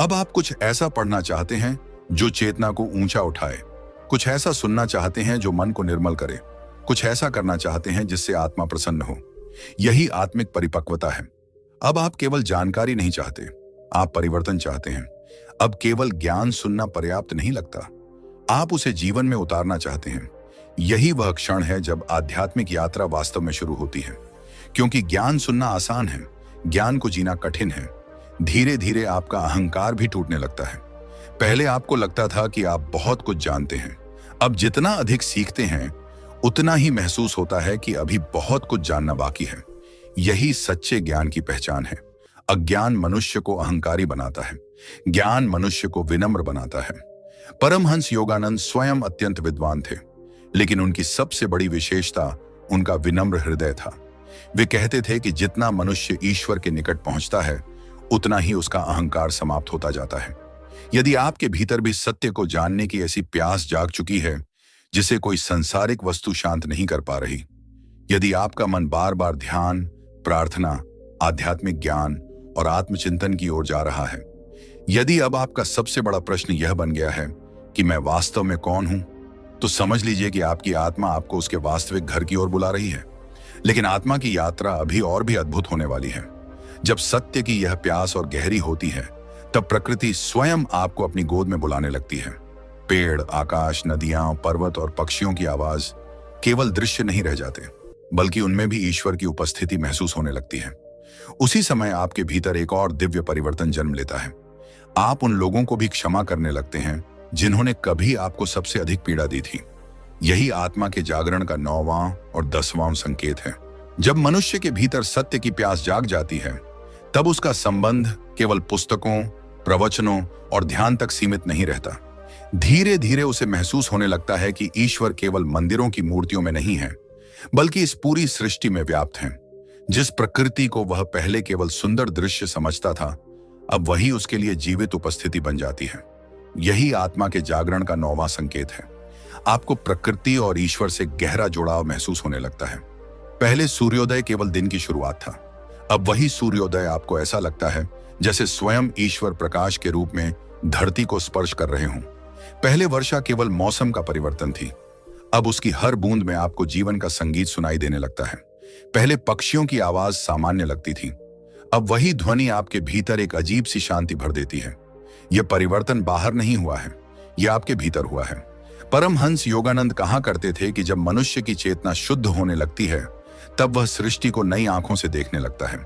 अब आप कुछ ऐसा पढ़ना चाहते हैं जो चेतना को ऊंचा उठाए, कुछ ऐसा सुनना चाहते हैं जो मन को निर्मल करे, कुछ ऐसा करना चाहते हैं जिससे आत्मा प्रसन्न हो। यही आत्मिक परिपक्वता है। अब आप केवल जानकारी नहीं चाहते, आप परिवर्तन चाहते हैं। अब केवल ज्ञान सुनना पर्याप्त नहीं लगता, आप उसे जीवन में उतारना चाहते हैं। यही वह क्षण है जब आध्यात्मिक यात्रा वास्तव में शुरू होती है, क्योंकि ज्ञान सुनना आसान है, ज्ञान को जीना कठिन है। धीरे धीरे आपका अहंकार भी टूटने लगता है। पहले आपको लगता था कि आप बहुत कुछ जानते हैं, अब जितना अधिक सीखते हैं, उतना ही महसूस होता है कि अभी बहुत कुछ जानना बाकी है। यही सच्चे ज्ञान की पहचान है। अज्ञान मनुष्य को अहंकारी बनाता है, ज्ञान मनुष्य को विनम्र बनाता है। परमहंस योगानंद स्वयं अत्यंत विद्वान थे, लेकिन उनकी सबसे बड़ी विशेषता उनका विनम्र हृदय था। वे कहते थे कि जितना मनुष्य ईश्वर के निकट पहुंचता है, उतना ही उसका अहंकार समाप्त होता जाता है। यदि आपके भीतर भी सत्य को जानने की ऐसी प्यास जाग चुकी है जिसे कोई सांसारिक वस्तु शांत नहीं कर पा रही, यदि आपका मन बार बार ध्यान, प्रार्थना, आध्यात्मिक ज्ञान और आत्मचिंतन की ओर जा रहा है, यदि अब आपका सबसे बड़ा प्रश्न यह बन गया है कि मैं वास्तव में कौन हूं, तो समझ लीजिए कि आपकी आत्मा आपको उसके वास्तविक घर की ओर बुला रही है। लेकिन आत्मा की यात्रा अभी और भी अद्भुत होने वाली है। जब सत्य की यह प्यास और गहरी होती है, तब प्रकृति स्वयं आपको अपनी गोद में बुलाने लगती है। पेड़, आकाश, नदियां, पर्वत और पक्षियों की आवाज केवल दृश्य नहीं रह जाते, बल्कि उनमें भी ईश्वर की उपस्थिति महसूस होने लगती है। उसी समय आपके भीतर एक और दिव्य परिवर्तन जन्म लेता है। आप उन लोगों को भी क्षमा करने लगते हैं जिन्होंने कभी आपको सबसे अधिक पीड़ा दी थी। यही आत्मा के जागरण का 9वां और 10वां संकेत है। जब मनुष्य के भीतर सत्य की प्यास जाग जाती है, तब उसका संबंध केवल पुस्तकों, प्रवचनों और ध्यान तक सीमित नहीं रहता। धीरे धीरे उसे महसूस होने लगता है कि ईश्वर केवल मंदिरों की मूर्तियों में नहीं है, बल्कि इस पूरी सृष्टि में व्याप्त है। जिस प्रकृति को वह पहले केवल सुंदर दृश्य समझता था, अब वही उसके लिए जीवित उपस्थिति बन जाती है। यही आत्मा के जागरण का 9वां संकेत है। आपको प्रकृति और ईश्वर से गहरा जुड़ाव महसूस होने लगता है। पहले सूर्योदय केवल दिन की शुरुआत था, अब वही सूर्योदय आपको ऐसा लगता है जैसे स्वयं ईश्वर प्रकाश के रूप में धरती को स्पर्श कर रहे हों। पहले वर्षा केवल मौसम का परिवर्तन थी, अब उसकी हर बूंद में आपको जीवन का संगीत सुनाई देने लगता है। पहले पक्षियों की आवाज सामान्य लगती थी, अब वही ध्वनि आपके भीतर एक अजीब सी शांति भर देती है। यह परिवर्तन बाहर नहीं हुआ है, यह आपके भीतर हुआ है। परमहंस योगानंद कहा करते थे कि जब मनुष्य की चेतना शुद्ध होने लगती है, तब वह सृष्टि को नई आंखों से देखने लगता है।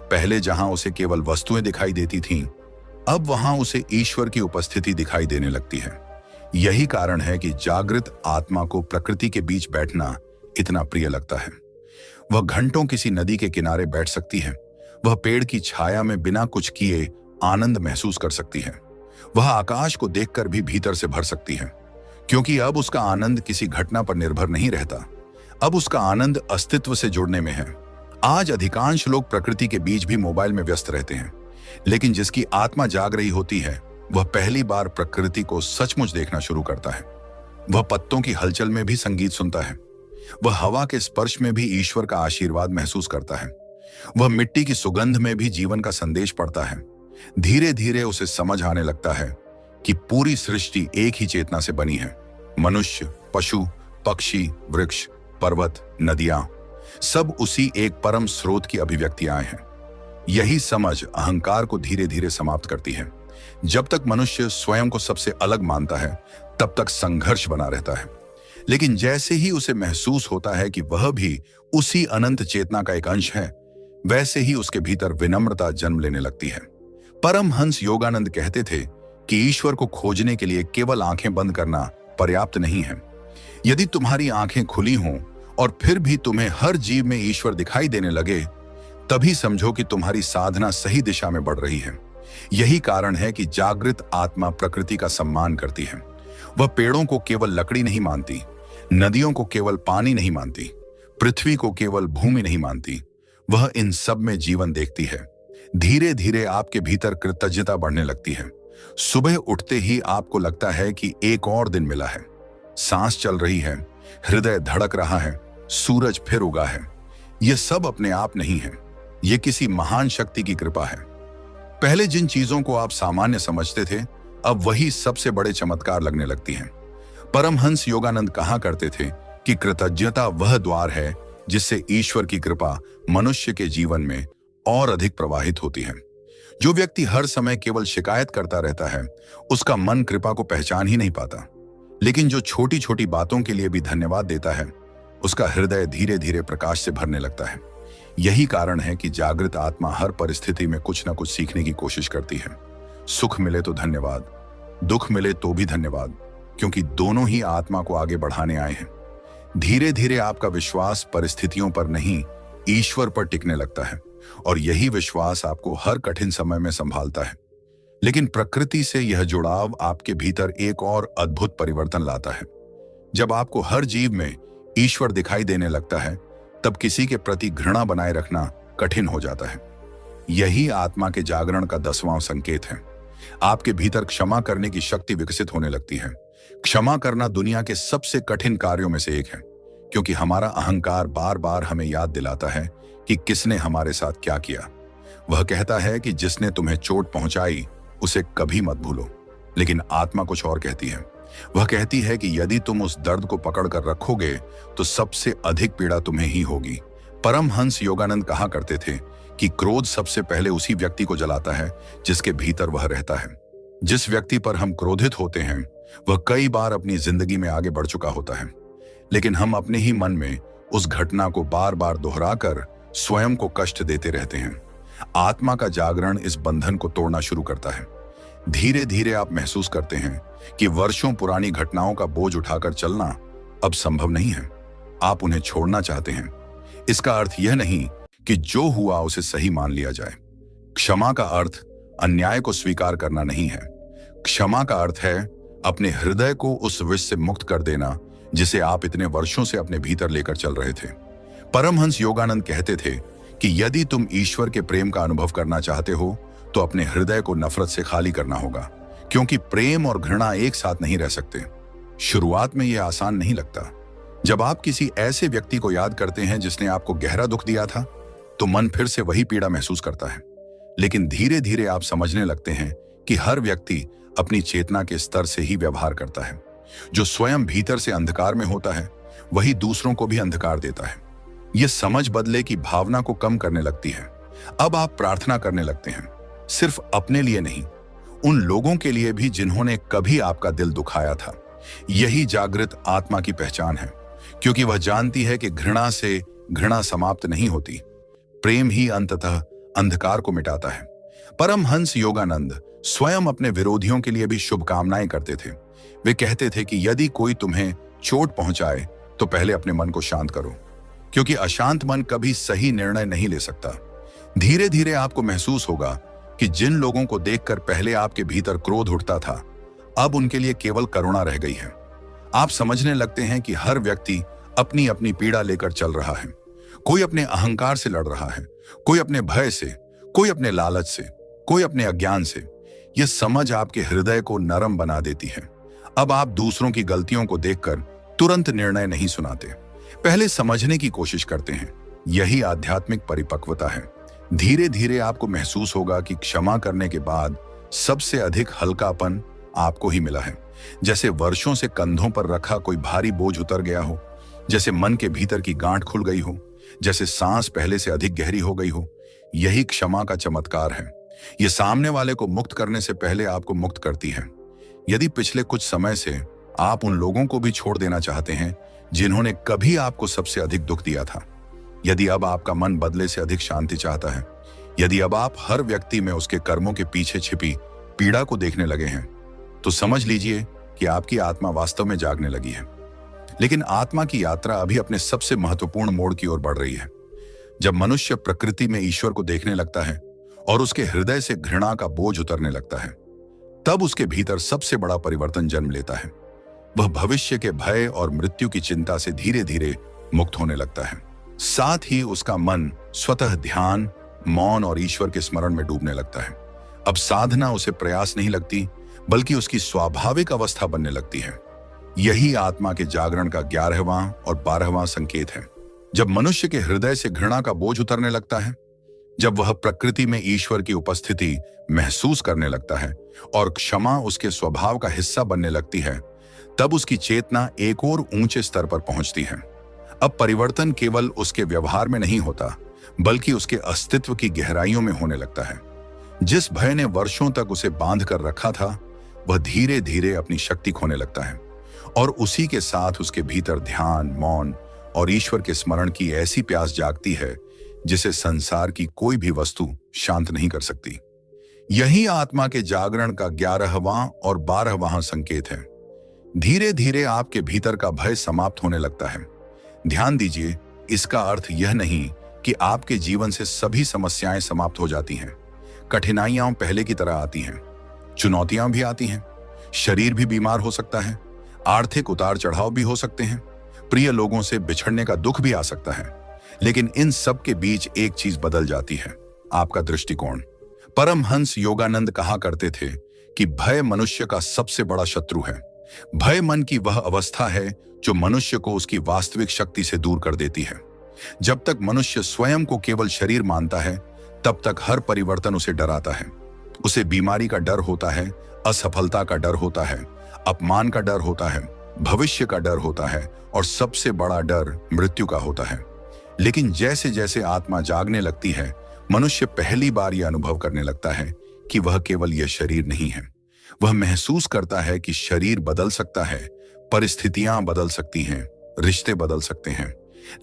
पहले जहां उसे केवल वस्तुएं दिखाई देती थीं, अब वहां उसे ईश्वर की उपस्थिति दिखाई देने लगती है। यही कारण है कि जागृत आत्मा को प्रकृति के बीच बैठना इतना प्रिय लगता है। वह घंटों किसी नदी के किनारे बैठ सकती है, वह पेड़ की छाया में बिना कुछ किए आनंद महसूस कर सकती है, वह आकाश को देखकर भी भीतर से भर सकती है, क्योंकि अब उसका आनंद किसी घटना पर निर्भर नहीं रहता, अब उसका आनंद अस्तित्व से जुड़ने में है। आज अधिकांश लोग प्रकृति के बीच भी मोबाइल में व्यस्त रहते हैं, लेकिन जिसकी आत्मा जाग रही होती है, वह पहली बार प्रकृति को सचमुच देखना शुरू करता है। वह पत्तों की हलचल में भी संगीत सुनता है, वह हवा के स्पर्श में भी ईश्वर का आशीर्वाद महसूस करता है, वह मिट्टी की सुगंध में भी जीवन का संदेश पढ़ता है। धीरे धीरे उसे समझ आने लगता है कि पूरी सृष्टि एक ही चेतना से बनी है। मनुष्य, पशु, पक्षी, वृक्ष, पर्वत, नदियां, सब उसी एक परम स्रोत की अभिव्यक्तियां हैं। यही समझ अहंकार को धीरे धीरे समाप्त करती है। जब तक मनुष्य स्वयं को सबसे अलग मानता है, तब तक संघर्ष बना रहता है, लेकिन जैसे ही उसे महसूस होता है कि वह भी उसी अनंत चेतना का एक अंश है, वैसे ही उसके भीतर विनम्रता जन्म लेने लगती है। परमहंस योगानंद कहते थे कि ईश्वर को खोजने के लिए केवल आंखें बंद करना पर्याप्त नहीं है। यदि तुम्हारी आंखें खुली हों और फिर भी तुम्हें हर जीव में ईश्वर दिखाई देने लगे, तभी समझो कि तुम्हारी साधना सही दिशा में बढ़ रही है। यही कारण है कि जागृत आत्मा प्रकृति का सम्मान करती है। वह पेड़ों को केवल लकड़ी नहीं मानती, नदियों को केवल पानी नहीं मानती, पृथ्वी को केवल भूमि नहीं मानती, वह इन सब में जीवन देखती है। धीरे धीरे आपके भीतर कृतज्ञता बढ़ने लगती है। सुबह उठते ही आपको लगता है कि एक और दिन मिला है, सांस चल रही है, हृदय धड़क रहा है, सूरज फिर उगा है। यह सब अपने आप नहीं है, यह किसी महान शक्ति की कृपा है। पहले जिन चीजों को आप सामान्य समझते थे, अब वही सबसे बड़े चमत्कार लगने लगती हैं। परमहंस योगानंद कहा करते थे कि कृतज्ञता वह द्वार है जिससे ईश्वर की कृपा मनुष्य के जीवन में और अधिक प्रवाहित होती है। जो व्यक्ति हर समय केवल शिकायत करता रहता है, उसका मन कृपा को पहचान ही नहीं पाता। लेकिन जो छोटी छोटी बातों के लिए भी धन्यवाद देता है, उसका हृदय धीरे धीरे प्रकाश से भरने लगता है। यही कारण है कि जागृत आत्मा हर परिस्थिति में कुछ न कुछ सीखने की कोशिश करती है। सुख मिले तो धन्यवाद, दुख मिले तो भी धन्यवाद, क्योंकि दोनों ही आत्मा को आगे बढ़ाने आए हैं। धीरे धीरे आपका विश्वास परिस्थितियों पर नहीं, ईश्वर पर टिकने लगता है, और यही विश्वास आपको हर कठिन समय में संभालता है। लेकिन प्रकृति से यह जुड़ाव आपके भीतर एक और अद्भुत परिवर्तन लाता है। जब आपको हर जीव में ईश्वर दिखाई देने लगता है, तब किसी के प्रति घृणा बनाए रखना कठिन हो जाता है। यही आत्मा के जागरण का 10वां संकेत है। आपके भीतर क्षमा करने की शक्ति विकसित होने लगती है। क्षमा करना दुनिया के सबसे कठिन कार्यों में से एक है, क्योंकि हमारा अहंकार बार बार हमें याद दिलाता है कि किसने हमारे साथ क्या किया। वह कहता है कि जिसने तुम्हें चोट पहुंचाई उसे कभी मत भूलो, लेकिन आत्मा कुछ और कहती है। वह कहती है कि यदि तुम उस दर्द को पकड़ कर रखोगे तो सबसे अधिक पीड़ा तुम्हें ही होगी। परमहंस योगानंद कहा करते थे कि क्रोध सबसे पहले उसी व्यक्ति को जलाता है जिसके भीतर वह रहता है। जिस व्यक्ति पर हम क्रोधित होते हैं, वह कई बार अपनी जिंदगी में आगे बढ़ चुका होता है, लेकिन हम अपने ही मन में उस घटना को बार बार दोहराकर स्वयं को कष्ट देते रहते हैं। आत्मा का जागरण इस बंधन को तोड़ना शुरू करता है। धीरे धीरे आप महसूस करते हैं कि वर्षों पुरानी घटनाओं का बोझ उठाकर चलना अब संभव नहीं है। आप उन्हें छोड़ना चाहते हैं। इसका अर्थ यह नहीं कि जो हुआ उसे सही मान लिया जाए। क्षमा का अर्थ अन्याय को स्वीकार करना नहीं है। क्षमा का अर्थ है अपने हृदय को उस विष से मुक्त कर देना जिसे आप इतने वर्षों से अपने भीतर लेकर चल रहे थे। परमहंस योगानंद कहते थे कि यदि तुम ईश्वर के प्रेम का अनुभव करना चाहते हो तो अपने हृदय को नफरत से खाली करना होगा, क्योंकि प्रेम और घृणा एक साथ नहीं रह सकते। शुरुआत में यह आसान नहीं लगता। जब आप किसी ऐसे व्यक्ति को याद करते हैं जिसने आपको गहरा दुख दिया था, तो मन फिर से वही पीड़ा महसूस करता है। लेकिन धीरे धीरे आप समझने लगते हैं कि हर व्यक्ति अपनी चेतना के स्तर से ही व्यवहार करता है। जो स्वयं भीतर से अंधकार में होता है वही दूसरों को भी अंधकार देता है। यह समझ बदले की भावना को कम करने लगती है। अब आप प्रार्थना करने लगते हैं, सिर्फ अपने लिए नहीं, उन लोगों के लिए भी जिन्होंने कभी आपका दिल दुखाया था। यही जागृत आत्मा की पहचान है, क्योंकि वह जानती है कि घृणा से घृणा समाप्त नहीं होती। प्रेम ही अंततः अंधकार को मिटाता है। परमहंस योगानंद स्वयं अपने विरोधियों के लिए भी शुभकामनाएं करते थे। वे कहते थे कि यदि कोई तुम्हें चोट पहुंचाए तो पहले अपने मन को शांत करो, क्योंकि अशांत मन कभी सही निर्णय नहीं ले सकता। धीरे धीरे आपको महसूस होगा कि जिन लोगों को देखकर पहले आपके भीतर क्रोध उठता था, अब उनके लिए केवल करुणा रह गई है। आप समझने लगते हैं कि हर व्यक्ति अपनी अपनी पीड़ा लेकर चल रहा है। कोई अपने अहंकार से लड़ रहा है, कोई अपने भय से, कोई अपने लालच से, कोई अपने अज्ञान से। यह समझ आपके हृदय को नरम बना देती है। अब आप दूसरों की गलतियों को देखकर तुरंत निर्णय नहीं सुनाते, पहले समझने की कोशिश करते हैं। यही आध्यात्मिक परिपक्वता है। धीरे धीरे आपको महसूस होगा कि क्षमा करने के बाद सबसे अधिक हल्कापन आपको ही मिला है। जैसे वर्षों से कंधों पर रखा कोई भारी बोझ उतर गया हो, जैसे मन के भीतर की गांठ खुल गई हो, जैसे सांस पहले से अधिक गहरी हो गई हो। यही क्षमा का चमत्कार है। यह सामने वाले को मुक्त करने से पहले आपको मुक्त करती है। यदि पिछले कुछ समय से आप उन लोगों को भी छोड़ देना चाहते हैं जिन्होंने कभी आपको सबसे अधिक दुख दिया था, यदि अब आपका मन बदले से अधिक शांति चाहता है, यदि अब आप हर व्यक्ति में उसके कर्मों के पीछे छिपी पीड़ा को देखने लगे हैं, तो समझ लीजिए कि आपकी आत्मा वास्तव में जागने लगी है। लेकिन आत्मा की यात्रा अभी अपने सबसे महत्वपूर्ण मोड़ की ओर बढ़ रही है। जब मनुष्य प्रकृति में ईश्वर को देखने लगता है और उसके हृदय से घृणा का बोझ उतरने लगता है, तब उसके भीतर सबसे बड़ा परिवर्तन जन्म लेता है। वह भविष्य के भय और मृत्यु की चिंता से धीरे धीरे मुक्त होने लगता है। साथ ही उसका मन स्वतः ध्यान, मौन और ईश्वर के स्मरण में डूबने लगता है। अब साधना उसे प्रयास नहीं लगती, बल्कि उसकी स्वाभाविक अवस्था बनने लगती है। यही आत्मा के जागरण का 11वां और 12वां संकेत है। जब मनुष्य के हृदय से घृणा का बोझ उतरने लगता है, जब वह प्रकृति में ईश्वर की उपस्थिति महसूस करने लगता है और क्षमा उसके स्वभाव का हिस्सा बनने लगती है, तब उसकी चेतना एक और ऊंचे स्तर पर पहुंचती है। अब परिवर्तन केवल उसके व्यवहार में नहीं होता, बल्कि उसके अस्तित्व की गहराइयों में होने लगता है। जिस भय ने वर्षों तक उसे बांध कर रखा था, वह धीरे धीरे अपनी शक्ति खोने लगता है, और उसी के साथ उसके भीतर ध्यान, मौन और ईश्वर के स्मरण की ऐसी प्यास जागती है जिसे संसार की कोई भी वस्तु शांत नहीं कर सकती। यही आत्मा के जागरण का 11वां और 12वां संकेत है। धीरे धीरे आपके भीतर का भय समाप्त होने लगता है। ध्यान दीजिए, इसका अर्थ यह नहीं कि आपके जीवन से सभी समस्याएं समाप्त हो जाती हैं। कठिनाइयां पहले की तरह आती हैं, चुनौतियां भी आती हैं, शरीर भी बीमार हो सकता है, आर्थिक उतार चढ़ाव भी हो सकते हैं, प्रिय लोगों से बिछड़ने का दुख भी आ सकता है। लेकिन इन सब के बीच एक चीज बदल जाती है, आपका दृष्टिकोण। परमहंस योगानंद कहा करते थे कि भय मनुष्य का सबसे बड़ा शत्रु है। भय मन की वह अवस्था है जो मनुष्य को उसकी वास्तविक शक्ति से दूर कर देती है। जब तक मनुष्य स्वयं को केवल शरीर मानता है, तब तक हर परिवर्तन उसे डराता है। उसे बीमारी का डर होता है, असफलता का डर होता है, अपमान का डर होता है, भविष्य का डर होता है, और सबसे बड़ा डर मृत्यु का होता है। लेकिन जैसे जैसे आत्मा जागने लगती है, मनुष्य पहली बार यह अनुभव करने लगता है कि वह केवल यह शरीर नहीं है। वह महसूस करता है कि शरीर बदल सकता है, परिस्थितियां बदल सकती हैं, रिश्ते बदल सकते हैं,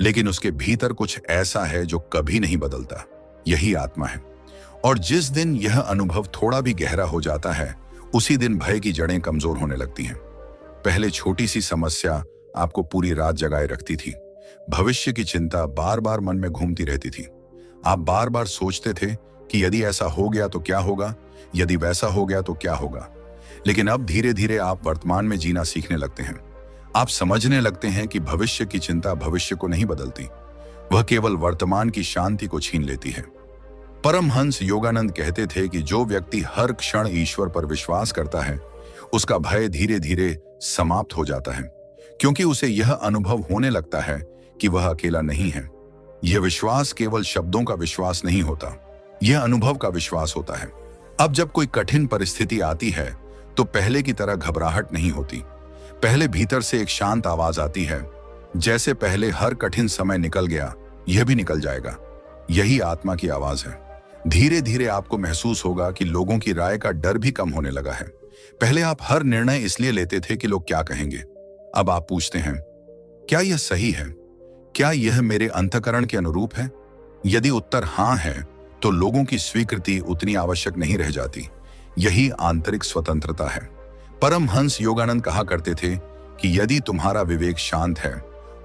लेकिन उसके भीतर कुछ ऐसा है जो कभी नहीं बदलता। यही आत्मा है। और जिस दिन यह अनुभव थोड़ा भी गहरा हो जाता है, उसी दिन भय की जड़ें कमजोर होने लगती हैं। पहले छोटी सी समस्या आपको पूरी रात जगाए रखती थी। भविष्य की चिंता बार बार मन में घूमती रहती थी। आप बार बार सोचते थे कि यदि ऐसा हो गया तो क्या होगा, यदि वैसा हो गया तो क्या होगा। लेकिन अब धीरे धीरे आप वर्तमान में जीना सीखने लगते हैं। आप समझने लगते हैं कि भविष्य की चिंता भविष्य को नहीं बदलती, वह केवल वर्तमान की शांति को छीन लेती है। परमहंस योगानंद कहते थे कि जो व्यक्ति हर क्षण ईश्वर पर विश्वास करता है, उसका भय धीरे धीरे समाप्त हो जाता है, क्योंकि उसे यह अनुभव होने लगता है कि वह अकेला नहीं है। यह विश्वास केवल शब्दों का विश्वास नहीं होता, यह अनुभव का विश्वास होता है। अब जब कोई कठिन परिस्थिति आती है तो पहले की तरह घबराहट नहीं होती। पहले भीतर से एक शांत आवाज आती है, जैसे पहले हर कठिन समय निकल गया, यह भी निकल जाएगा। यही आत्मा की आवाज है। धीरे धीरे आपको महसूस होगा कि लोगों की राय का डर भी कम होने लगा है। पहले आप हर निर्णय इसलिए लेते थे कि लोग क्या कहेंगे। अब आप पूछते हैं, क्या यह सही है? क्या यह मेरे अंतःकरण के अनुरूप है? यदि उत्तर हां है, तो लोगों की स्वीकृति उतनी आवश्यक नहीं रह जाती। यही आंतरिक स्वतंत्रता है। परमहंस योगानंद कहा करते थे कि यदि तुम्हारा विवेक शांत है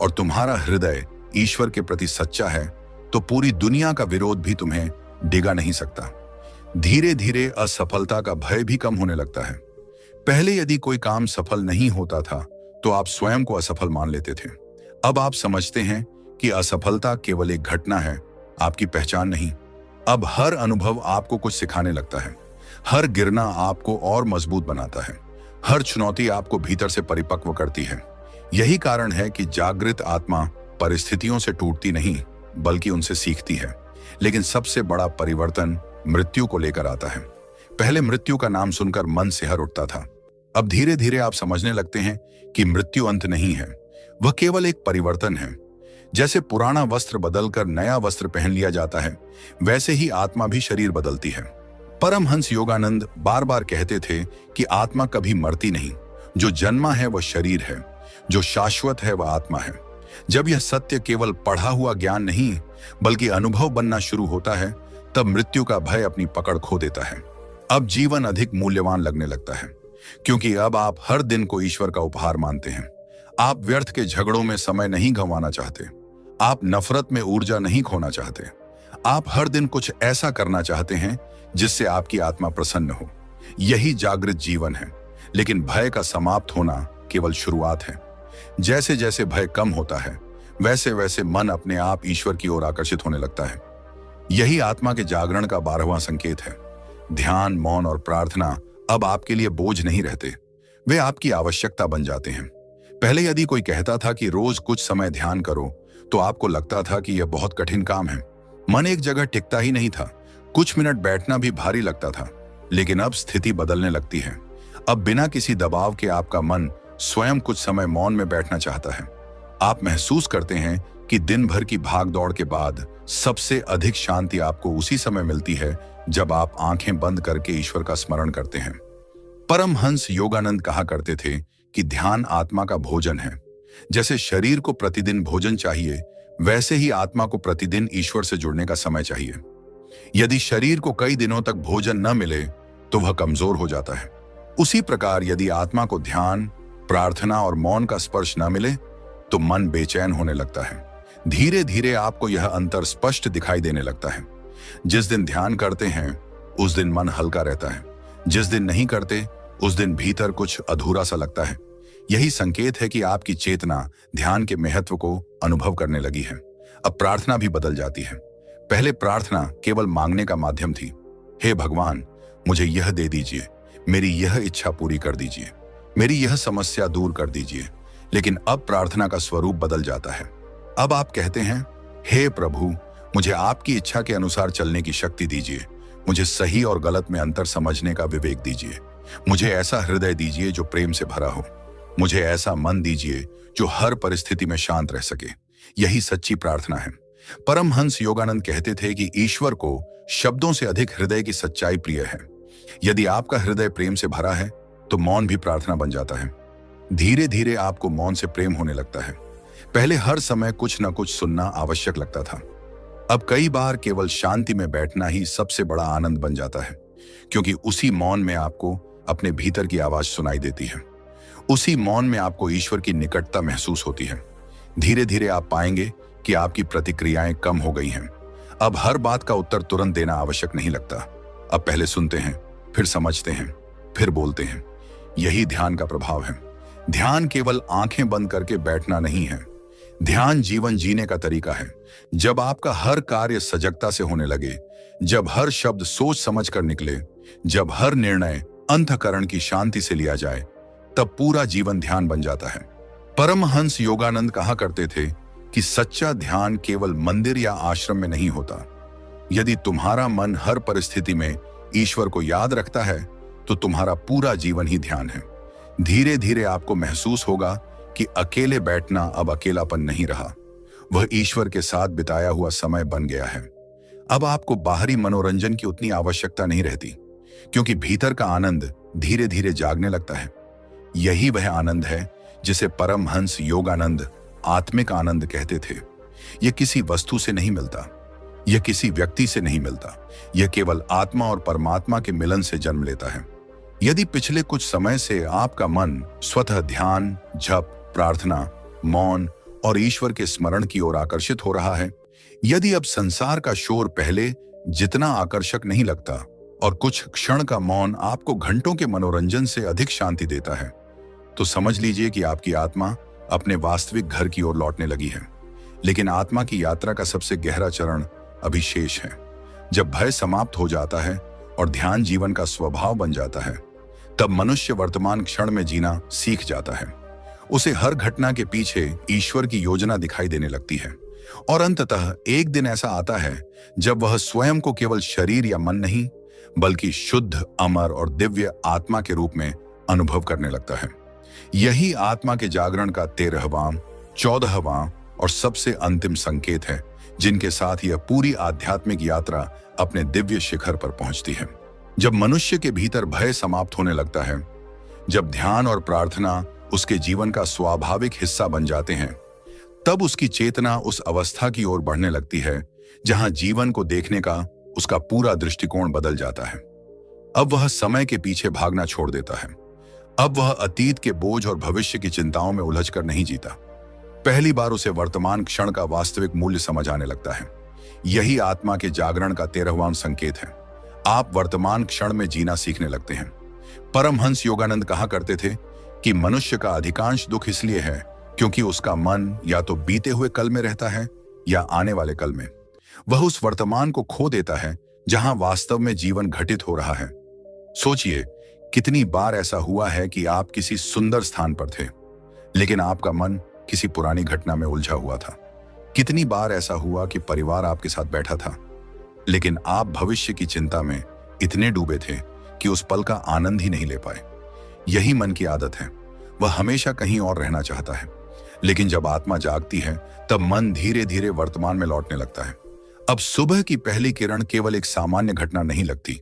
और तुम्हारा हृदय ईश्वर के प्रति सच्चा है, तो पूरी दुनिया का विरोध भी तुम्हें डिगा नहीं सकता। धीरे धीरे असफलता का भय भी कम होने लगता है। पहले यदि कोई काम सफल नहीं होता था तो आप स्वयं को असफल मान लेते थे। अब आप समझते हैं कि असफलता केवल एक घटना है, आपकी पहचान नहीं। अब हर अनुभव आपको कुछ सिखाने लगता है। हर गिरना आपको और मजबूत बनाता है। हर चुनौती आपको भीतर से परिपक्व करती है। यही कारण है कि जागृत आत्मा परिस्थितियों से टूटती नहीं, बल्कि उनसे सीखती है। लेकिन सबसे बड़ा परिवर्तन मृत्यु को लेकर आता है। पहले मृत्यु का नाम सुनकर मन सिहर उठता था। अब धीरे धीरे आप समझने लगते हैं कि मृत्यु अंत नहीं है, वह केवल एक परिवर्तन है। जैसे पुराना वस्त्र बदलकर नया वस्त्र पहन लिया जाता है, वैसे ही आत्मा भी शरीर बदलती है। परमहंस योगानंद बार बार कहते थे कि आत्मा कभी मरती नहीं। जो जन्मा है वह शरीर है, जो शाश्वत है वह आत्मा है। जब यह सत्य केवल पढ़ा हुआ ज्ञान नहीं, बल्कि अनुभव बनना शुरू होता है, तब मृत्यु का भय अपनी पकड़ खो देता है। अब जीवन अधिक मूल्यवान लगने लगता है, क्योंकि अब आप हर दिन को ईश्वर का उपहार मानते हैं। आप व्यर्थ के झगड़ों में समय नहीं गंवाना चाहते। आप नफरत में ऊर्जा नहीं खोना चाहते। आप हर दिन कुछ ऐसा करना चाहते हैं जिससे आपकी आत्मा प्रसन्न हो। यही जागृत जीवन है। लेकिन भय का समाप्त होना केवल शुरुआत है। जैसे जैसे भय कम होता है, वैसे वैसे मन अपने आप ईश्वर की ओर आकर्षित होने लगता है। यही आत्मा के जागरण का 12वां संकेत है। ध्यान, मौन और प्रार्थना अब आपके लिए बोझ नहीं रहते, वे आपकी आवश्यकता बन जाते हैं। पहले यदि कोई कहता था कि रोज कुछ समय ध्यान करो, तो आपको लगता था कि यह बहुत कठिन काम है। मन एक जगह टिकता ही नहीं था। कुछ मिनट बैठना भी भारी लगता था। लेकिन अब स्थिति बदलने लगती है। अब बिना किसी दबाव के आपका मन स्वयं कुछ समय मौन में बैठना चाहता है। आप महसूस करते हैं कि दिन भर की भागदौड़ के बाद सबसे अधिक शांति आपको उसी समय मिलती है जब आप आंखें बंद करके ईश्वर का स्मरण करते हैं। परमहंस योगानंद कहा करते थे कि ध्यान आत्मा का भोजन है। जैसे शरीर को प्रतिदिन भोजन चाहिए, वैसे ही आत्मा को प्रतिदिन ईश्वर से जुड़ने का समय चाहिए। यदि शरीर को कई दिनों तक भोजन न मिले तो वह कमजोर हो जाता है। उसी प्रकार यदि आत्मा को ध्यान, प्रार्थना और मौन का स्पर्श न मिले तो मन बेचैन होने लगता है। धीरे धीरे आपको यह अंतर स्पष्ट दिखाई देने लगता है। जिस दिन ध्यान करते हैं उस दिन मन हल्का रहता है। जिस दिन नहीं करते उस दिन भीतर कुछ अधूरा सा लगता है। यही संकेत है कि आपकी चेतना ध्यान के महत्व को अनुभव करने लगी है। अब प्रार्थना भी बदल जाती है। पहले प्रार्थना केवल मांगने का माध्यम थी। हे भगवान, मुझे यह दे दीजिए, मेरी यह इच्छा पूरी कर दीजिए, मेरी यह समस्या दूर कर दीजिए। लेकिन अब प्रार्थना का स्वरूप बदल जाता है। अब आप कहते हैं, हे प्रभु, मुझे आपकी इच्छा के अनुसार चलने की शक्ति दीजिए। मुझे सही और गलत में अंतर समझने का विवेक दीजिए। मुझे ऐसा हृदय दीजिए जो प्रेम से भरा हो। मुझे ऐसा मन दीजिए जो हर परिस्थिति में शांत रह सके। यही सच्ची प्रार्थना है। परमहंस योगानंद कहते थे कि ईश्वर को शब्दों से अधिक हृदय की सच्चाई प्रिय है। यदि आपका हृदय प्रेम से भरा है तो मौन भी प्रार्थना बन जाता है। धीरे धीरे आपको मौन से प्रेम होने लगता है। पहले हर समय कुछ न कुछ सुनना आवश्यक लगता था। अब कई बार केवल शांति में बैठना ही सबसे बड़ा आनंद बन जाता है, क्योंकि उसी मौन में आपको अपने भीतर की आवाज सुनाई देती है। उसी मौन में आपको ईश्वर की निकटता महसूस होती है। धीरे धीरे आप पाएंगे कि आपकी प्रतिक्रियाएं कम हो गई हैं। अब हर बात का उत्तर तुरंत देना आवश्यक नहीं लगता। अब पहले सुनते हैं, फिर समझते हैं, फिर बोलते हैं। यही ध्यान का प्रभाव है। ध्यान केवल आंखें बंद करके बैठना नहीं है। ध्यान जीवन जीने का तरीका है। जब आपका हर कार्य सजगता से होने लगे, जब हर शब्द सोच समझ कर निकले, जब हर निर्णय अंतःकरण की शांति से लिया जाए, तब पूरा जीवन ध्यान बन जाता है। परमहंस योगानंद कहा करते थे कि सच्चा ध्यान केवल मंदिर या आश्रम में नहीं होता। यदि तुम्हारा मन हर परिस्थिति में ईश्वर को याद रखता है, तो तुम्हारा पूरा जीवन ही ध्यान है। धीरे धीरे आपको महसूस होगा कि अकेले बैठना अब अकेलापन नहीं रहा, वह ईश्वर के साथ बिताया हुआ समय बन गया है। अब आपको बाहरी मनोरंजन की उतनी आवश्यकता नहीं रहती, क्योंकि भीतर का आनंद धीरे धीरे जागने लगता है। यही वह आनंद है जिसे परमहंस योगानंद आत्मिक आनंद कहते थे। यह किसी वस्तु से नहीं मिलता, यह किसी व्यक्ति से नहीं मिलता, यह केवल आत्मा और परमात्मा के मिलन से जन्म लेता है। यदि पिछले कुछ समय से आपका मन स्वतः ध्यान, जप, प्रार्थना, मौन और ईश्वर के स्मरण की ओर आकर्षित हो रहा है, यदि अब संसार का शोर पहले जितना आकर्षक नहीं लगता और कुछ क्षण का मौन आपको घंटों के मनोरंजन से अधिक शांति देता है, तो समझ लीजिए कि आपकी आत्मा अपने वास्तविक घर की ओर लौटने लगी है। लेकिन आत्मा की यात्रा का सबसे गहरा चरण अभी शेष है। जब भय समाप्त हो जाता है और ध्यान जीवन का स्वभाव बन जाता है, तब मनुष्य वर्तमान क्षण में जीना सीख जाता है। उसे हर घटना के पीछे ईश्वर की योजना दिखाई देने लगती है और अंततः एक दिन ऐसा आता है जब वह स्वयं को केवल शरीर या मन नहीं, बल्कि शुद्ध, अमर और दिव्य आत्मा के रूप में अनुभव करने लगता है। यही आत्मा के जागरण का 13वां, 14वां और सबसे अंतिम संकेत है, जिनके साथ यह पूरी आध्यात्मिक यात्रा अपने दिव्य शिखर पर पहुंचती है। जब मनुष्य के भीतर भय समाप्त होने लगता है, जब ध्यान और प्रार्थना उसके जीवन का स्वाभाविक हिस्सा बन जाते हैं, तब उसकी चेतना उस अवस्था की ओर बढ़ने लगती है जहां जीवन को देखने का उसका पूरा दृष्टिकोण बदल जाता है। अब वह समय के पीछे भागना छोड़ देता है। अब वह अतीत के बोझ और भविष्य की चिंताओं में उलझकर नहीं जीता। पहली बार उसे वर्तमान क्षण का वास्तविक मूल्य समझ आने लगता है। यही आत्मा के जागरण का 13वां संकेत है। आप वर्तमान क्षण में जीना सीखने लगते हैं। परमहंस योगानंद कहा करते थे कि मनुष्य का अधिकांश दुख इसलिए है क्योंकि उसका मन या तो बीते हुए कल में रहता है या आने वाले कल में। वह उस वर्तमान को खो देता है जहां वास्तव में जीवन घटित हो रहा है। सोचिए, कितनी बार ऐसा हुआ है कि आप किसी सुंदर स्थान पर थे, लेकिन आपका मन किसी पुरानी घटना में उलझा हुआ था। कितनी बार ऐसा हुआ कि परिवार आपके साथ बैठा था, लेकिन आप भविष्य की चिंता में इतने डूबे थे कि उस पल का आनंद ही नहीं ले पाए। यही मन की आदत है, वह हमेशा कहीं और रहना चाहता है। लेकिन जब आत्मा जागती है, तब मन धीरे धीरे वर्तमान में लौटने लगता है। अब सुबह की पहली किरण केवल एक सामान्य घटना नहीं लगती।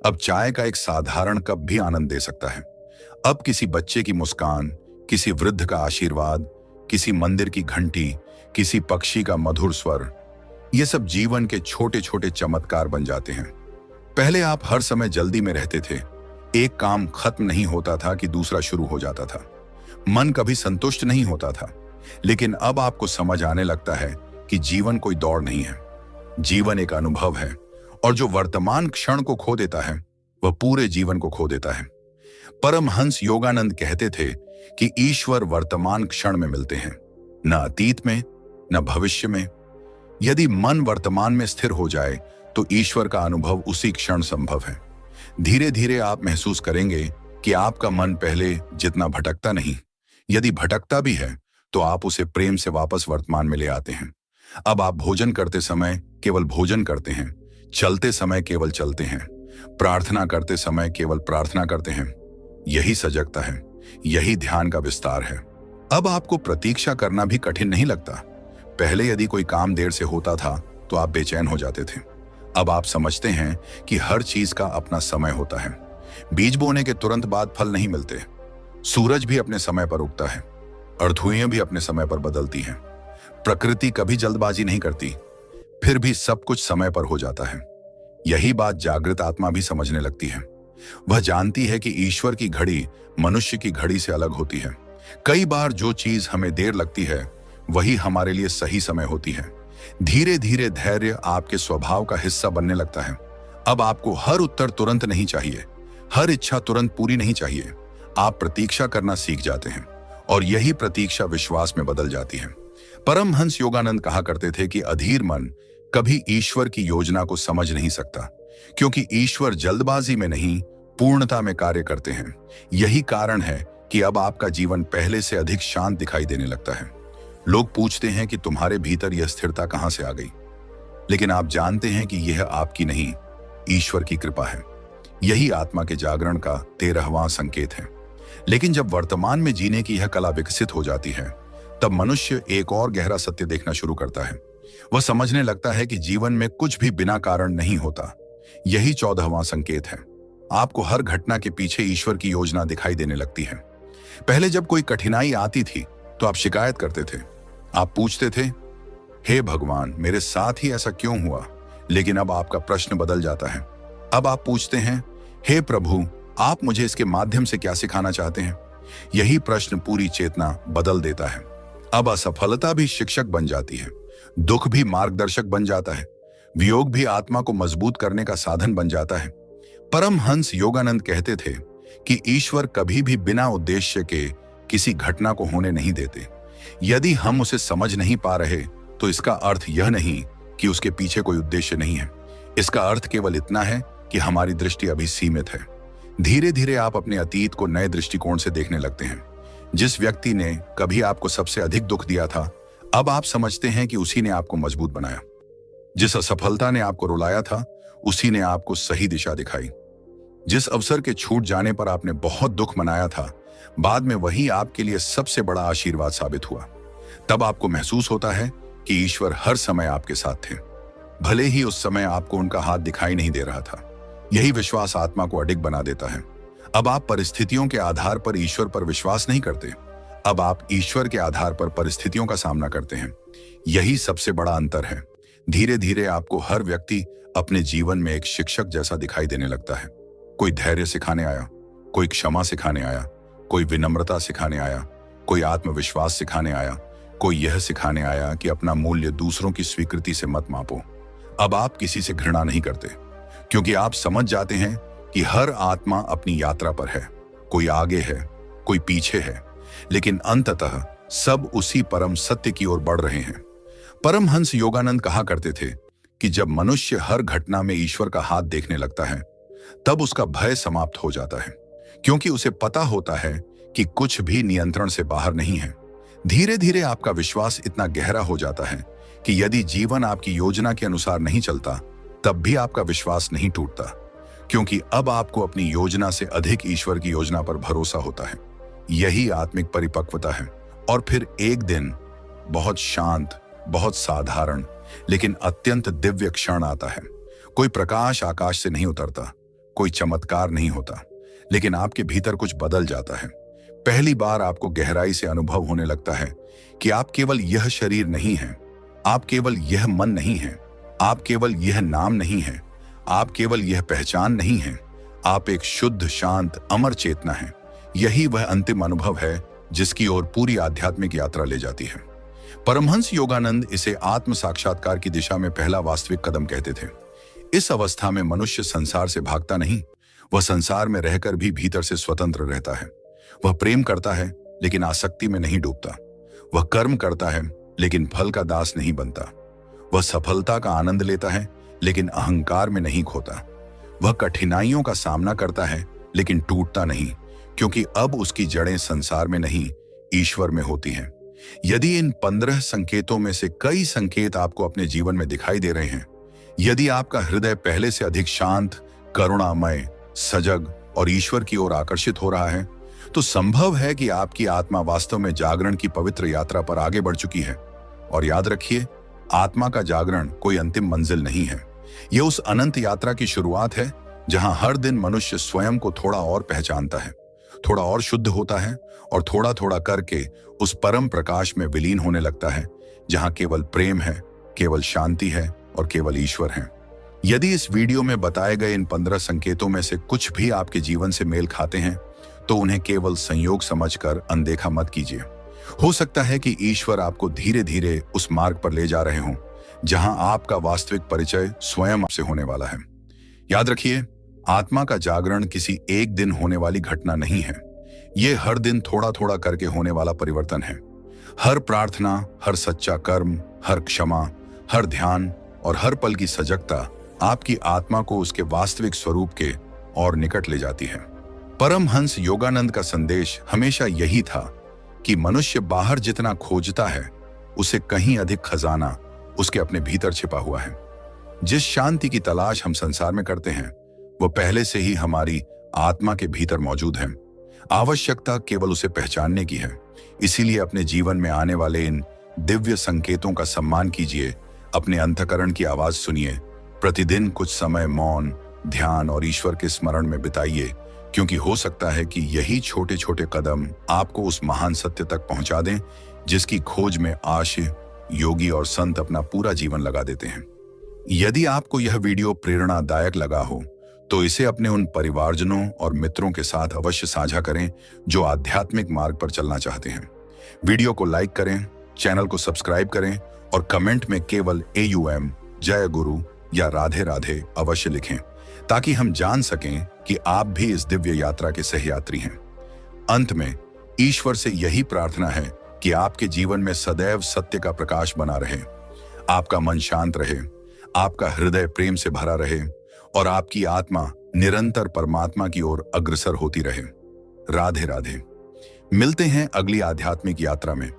अब चाय का एक साधारण कप भी आनंद दे सकता है। अब किसी बच्चे की मुस्कान, किसी वृद्ध का आशीर्वाद, किसी मंदिर की घंटी, किसी पक्षी का मधुर स्वर, ये सब जीवन के छोटे छोटे चमत्कार बन जाते हैं। पहले आप हर समय जल्दी में रहते थे। एक काम खत्म नहीं होता था कि दूसरा शुरू हो जाता था। मन कभी संतुष्ट नहीं होता था। लेकिन अब आपको समझ आने लगता है कि जीवन कोई दौड़ नहीं है, जीवन एक अनुभव है, और जो वर्तमान क्षण को खो देता है, वह पूरे जीवन को खो देता है। परमहंस योगानंद कहते थे कि ईश्वर वर्तमान क्षण में मिलते हैं, न अतीत में, न भविष्य में। यदि मन वर्तमान में स्थिर हो जाए, तो ईश्वर का अनुभव उसी क्षण संभव है। धीरे धीरे आप महसूस करेंगे कि आपका मन पहले जितना भटकता नहीं, यदि भटकता भी है तो आप उसे प्रेम से वापस वर्तमान में ले आते हैं। अब आप भोजन करते समय केवल भोजन करते हैं, चलते समय केवल चलते हैं, प्रार्थना करते समय केवल प्रार्थना करते हैं। यही सजगता है, यही ध्यान का विस्तार है। अब आपको प्रतीक्षा करना भी कठिन नहीं लगता। पहले यदि कोई काम देर से होता था तो आप बेचैन हो जाते थे। अब आप समझते हैं कि हर चीज का अपना समय होता है। बीज बोने के तुरंत बाद फल नहीं मिलते। सूरज भी अपने समय पर उगता है, अर्थुएं भी अपने समय पर बदलती हैं। प्रकृति कभी जल्दबाजी नहीं करती, फिर भी सब कुछ समय पर हो जाता है। यही बात जागृत आत्मा भी समझने लगती है। वह जानती है कि ईश्वर की घड़ी मनुष्य की घड़ी से अलग होती है। कई बार जो चीज हमें देर लगती है वही हमारे लिए सही समय होती है। धीरे धीरे धैर्य आपके स्वभाव का हिस्सा बनने लगता है। अब आपको हर उत्तर तुरंत नहीं चाहिए, हर इच्छा तुरंत पूरी नहीं चाहिए। आप प्रतीक्षा करना सीख जाते हैं और यही प्रतीक्षा विश्वास में बदल जाती है। परमहंस योगानंद कहा करते थे कि अधीर मन कभी ईश्वर की योजना को समझ नहीं सकता, क्योंकि ईश्वर जल्दबाजी में नहीं, पूर्णता में कार्य करते हैं। यही कारण है कि अब आपका जीवन पहले से अधिक शांत दिखाई देने लगता है। लोग पूछते हैं कि तुम्हारे भीतर यह स्थिरता कहां से आ गई, लेकिन आप जानते हैं कि यह आपकी नहीं, ईश्वर की कृपा है। यही आत्मा के जागरण का 13वां संकेत है। लेकिन जब वर्तमान में जीने की यह कला विकसित हो जाती है, तब मनुष्य एक और गहरा सत्य देखना शुरू करता है। वह समझने लगता है कि जीवन में कुछ भी बिना कारण नहीं होता। यही 14वां संकेत है। आपको हर घटना के पीछे ईश्वर की योजना दिखाई देने लगती है। पहले जब कोई कठिनाई आती थी तो आप शिकायत करते थे, आप पूछते थे, हे भगवान मेरे साथ ही ऐसा क्यों हुआ। लेकिन अब आपका प्रश्न बदल जाता है। अब आप पूछते हैं, हे प्रभु आप मुझे इसके माध्यम से क्या सिखाना चाहते हैं। यही प्रश्न पूरी चेतना बदल देता है। अब असफलता भी शिक्षक बन जाती है, दुख भी मार्गदर्शक बन जाता है, वियोग भी आत्मा को मजबूत करने का साधन बन जाता है। परमहंस योगानंद कहते थे कि ईश्वर कभी भी बिना उद्देश्य के किसी घटना को होने नहीं देते। यदि हम उसे समझ नहीं पा रहे तो इसका अर्थ यह नहीं कि उसके पीछे कोई उद्देश्य नहीं है। इसका अर्थ केवल इतना है कि हमारी दृष्टि अभी सीमित है। धीरे धीरे आप अपने अतीत को नए दृष्टिकोण से देखने लगते हैं। जिस व्यक्ति ने कभी आपको सबसे अधिक दुख दिया था, अब आप समझते हैं कि उसी ने आपको मजबूत बनाया। जिस असफलता ने आपको रुलाया था, उसी ने आपको सही दिशा दिखाई। जिस अवसर के छूट जाने पर आपने बहुत दुख मनाया था, बाद में वही आपके लिए सबसे बड़ा आशीर्वाद साबित हुआ। तब आपको महसूस होता है कि ईश्वर हर समय आपके साथ थे, भले ही उस समय आपको उनका हाथ दिखाई नहीं दे रहा था। यही विश्वास आत्मा को अडिग बना देता है। अब आप परिस्थितियों के आधार पर ईश्वर पर विश्वास नहीं करते, अब आप ईश्वर के आधार पर परिस्थितियों का सामना करते हैं। यही सबसे बड़ा अंतर है। धीरे धीरे आपको हर व्यक्ति अपने जीवन में एक शिक्षक जैसा दिखाई देने लगता है। कोई धैर्य सिखाने आया, कोई क्षमा सिखाने आया, कोई विनम्रता सिखाने आया, कोई आत्मविश्वास सिखाने आया, कोई यह सिखाने आया कि अपना मूल्य दूसरों की स्वीकृति से मत मापो। अब आप किसी से घृणा नहीं करते, क्योंकि आप समझ जाते हैं कि हर आत्मा अपनी यात्रा पर है। कोई आगे है, कोई पीछे है, लेकिन अंततः सब उसी परम सत्य की ओर बढ़ रहे हैं। परमहंस योगानंद कहा करते थे कि जब मनुष्य हर घटना में ईश्वर का हाथ देखने लगता है, तब उसका भय समाप्त हो जाता है, क्योंकि उसे पता होता है कि कुछ भी नियंत्रण से बाहर नहीं है। धीरे धीरे आपका विश्वास इतना गहरा हो जाता है कि यदि जीवन आपकी योजना के अनुसार नहीं चलता, तब भी आपका विश्वास नहीं टूटता, क्योंकि अब आपको अपनी योजना से अधिक ईश्वर की योजना पर भरोसा होता है। यही आत्मिक परिपक्वता है। और फिर एक दिन बहुत शांत, बहुत साधारण, लेकिन अत्यंत दिव्य क्षण आता है। कोई प्रकाश आकाश से नहीं उतरता, कोई चमत्कार नहीं होता, लेकिन आपके भीतर कुछ बदल जाता है। पहली बार आपको गहराई से अनुभव होने लगता है कि आप केवल यह शरीर नहीं हैं, आप केवल यह मन नहीं हैं, आप केवल यह नाम नहीं हैं, आप केवल यह पहचान नहीं हैं, आप एक शुद्ध, शांत, अमर चेतना हैं। यही वह अंतिम अनुभव है जिसकी ओर पूरी आध्यात्मिक यात्रा ले जाती है। परमहंस योगानंद इसे आत्म साक्षात्कार की दिशा में पहला वास्तविक कदम कहते थे। इस अवस्था में मनुष्य संसार से भागता नहीं, वह संसार में रहकर भी भीतर से स्वतंत्र रहता है। वह प्रेम करता है लेकिन आसक्ति में नहीं डूबता। वह कर्म करता है लेकिन फल का दास नहीं बनता। वह सफलता का आनंद लेता है लेकिन अहंकार में नहीं खोता। वह कठिनाइयों का सामना करता है लेकिन टूटता नहीं, क्योंकि अब उसकी जड़ें संसार में नहीं, ईश्वर में होती हैं। यदि इन 15 संकेतों में से कई संकेत आपको अपने जीवन में दिखाई दे रहे हैं, यदि आपका हृदय पहले से अधिक शांत, करुणामय, सजग और ईश्वर की ओर आकर्षित हो रहा है, तो संभव है कि आपकी आत्मा वास्तव में जागरण की पवित्र यात्रा पर आगे बढ़ चुकी है। और याद रखिए, आत्मा का जागरण कोई अंतिम मंजिल नहीं है। यह उस अनंत यात्रा की शुरुआत है जहां हर दिन मनुष्य स्वयं को थोड़ा और पहचानता है, थोड़ा और शुद्ध होता है और थोड़ा थोड़ा करके उस परम प्रकाश में विलीन होने लगता है, जहां केवल प्रेम है, केवल शांति है और केवल ईश्वर है। यदि इस वीडियो में बताए गए इन 15 संकेतों में से कुछ भी आपके जीवन से मेल खाते हैं तो उन्हें केवल संयोग समझकर अनदेखा मत कीजिए। हो सकता है कि ईश्वर आपको धीरे धीरे उस मार्ग पर ले जा रहे हों जहां आपका वास्तविक परिचय स्वयं आपसे होने वाला है। याद रखिए, आत्मा का जागरण किसी एक दिन होने वाली घटना नहीं है। ये हर दिन थोड़ा थोड़ा करके होने वाला परिवर्तन है। हर प्रार्थना, हर सच्चा कर्म, हर क्षमा, हर ध्यान और हर पल की सजगता आपकी आत्मा को उसके वास्तविक स्वरूप के और निकट ले जाती है। परमहंस योगानंद का संदेश हमेशा यही था कि मनुष्य बाहर जितना खोजता है उसे कहीं अधिक खजाना उसके अपने भीतर छिपा हुआ है। जिस शांति की तलाश हम संसार में करते हैं वो पहले से ही हमारी आत्मा के भीतर मौजूद है। आवश्यकता केवल उसे पहचानने की है। इसीलिए अपने जीवन में आने वाले इन दिव्य संकेतों का सम्मान कीजिए, अपने अंतःकरण की आवाज सुनिए, प्रतिदिन कुछ समय मौन, ध्यान और ईश्वर के स्मरण में बिताइए, क्योंकि हो सकता है कि यही छोटे छोटे कदम आपको उस महान सत्य तक पहुंचा दें जिसकी खोज में आर्य, योगी और संत अपना पूरा जीवन लगा देते हैं। यदि आपको यह वीडियो प्रेरणादायक लगा हो तो इसे अपने उन परिवारजनों और मित्रों के साथ अवश्य साझा करें जो आध्यात्मिक मार्ग पर चलना चाहते हैं। वीडियो को लाइक करें, चैनल को सब्सक्राइब करें और कमेंट में केवल AUM, जय गुरु या राधे राधे अवश्य लिखें ताकि हम जान सकें कि आप भी इस दिव्य यात्रा के सहयात्री हैं। अंत में ईश्वर से यही प्रार्थना है कि आपके जीवन में सदैव सत्य का प्रकाश बना रहे, आपका मन शांत रहे, आपका हृदय प्रेम से भरा रहे और आपकी आत्मा निरंतर परमात्मा की ओर अग्रसर होती रहे। राधे राधे। मिलते हैं अगली आध्यात्मिक यात्रा में।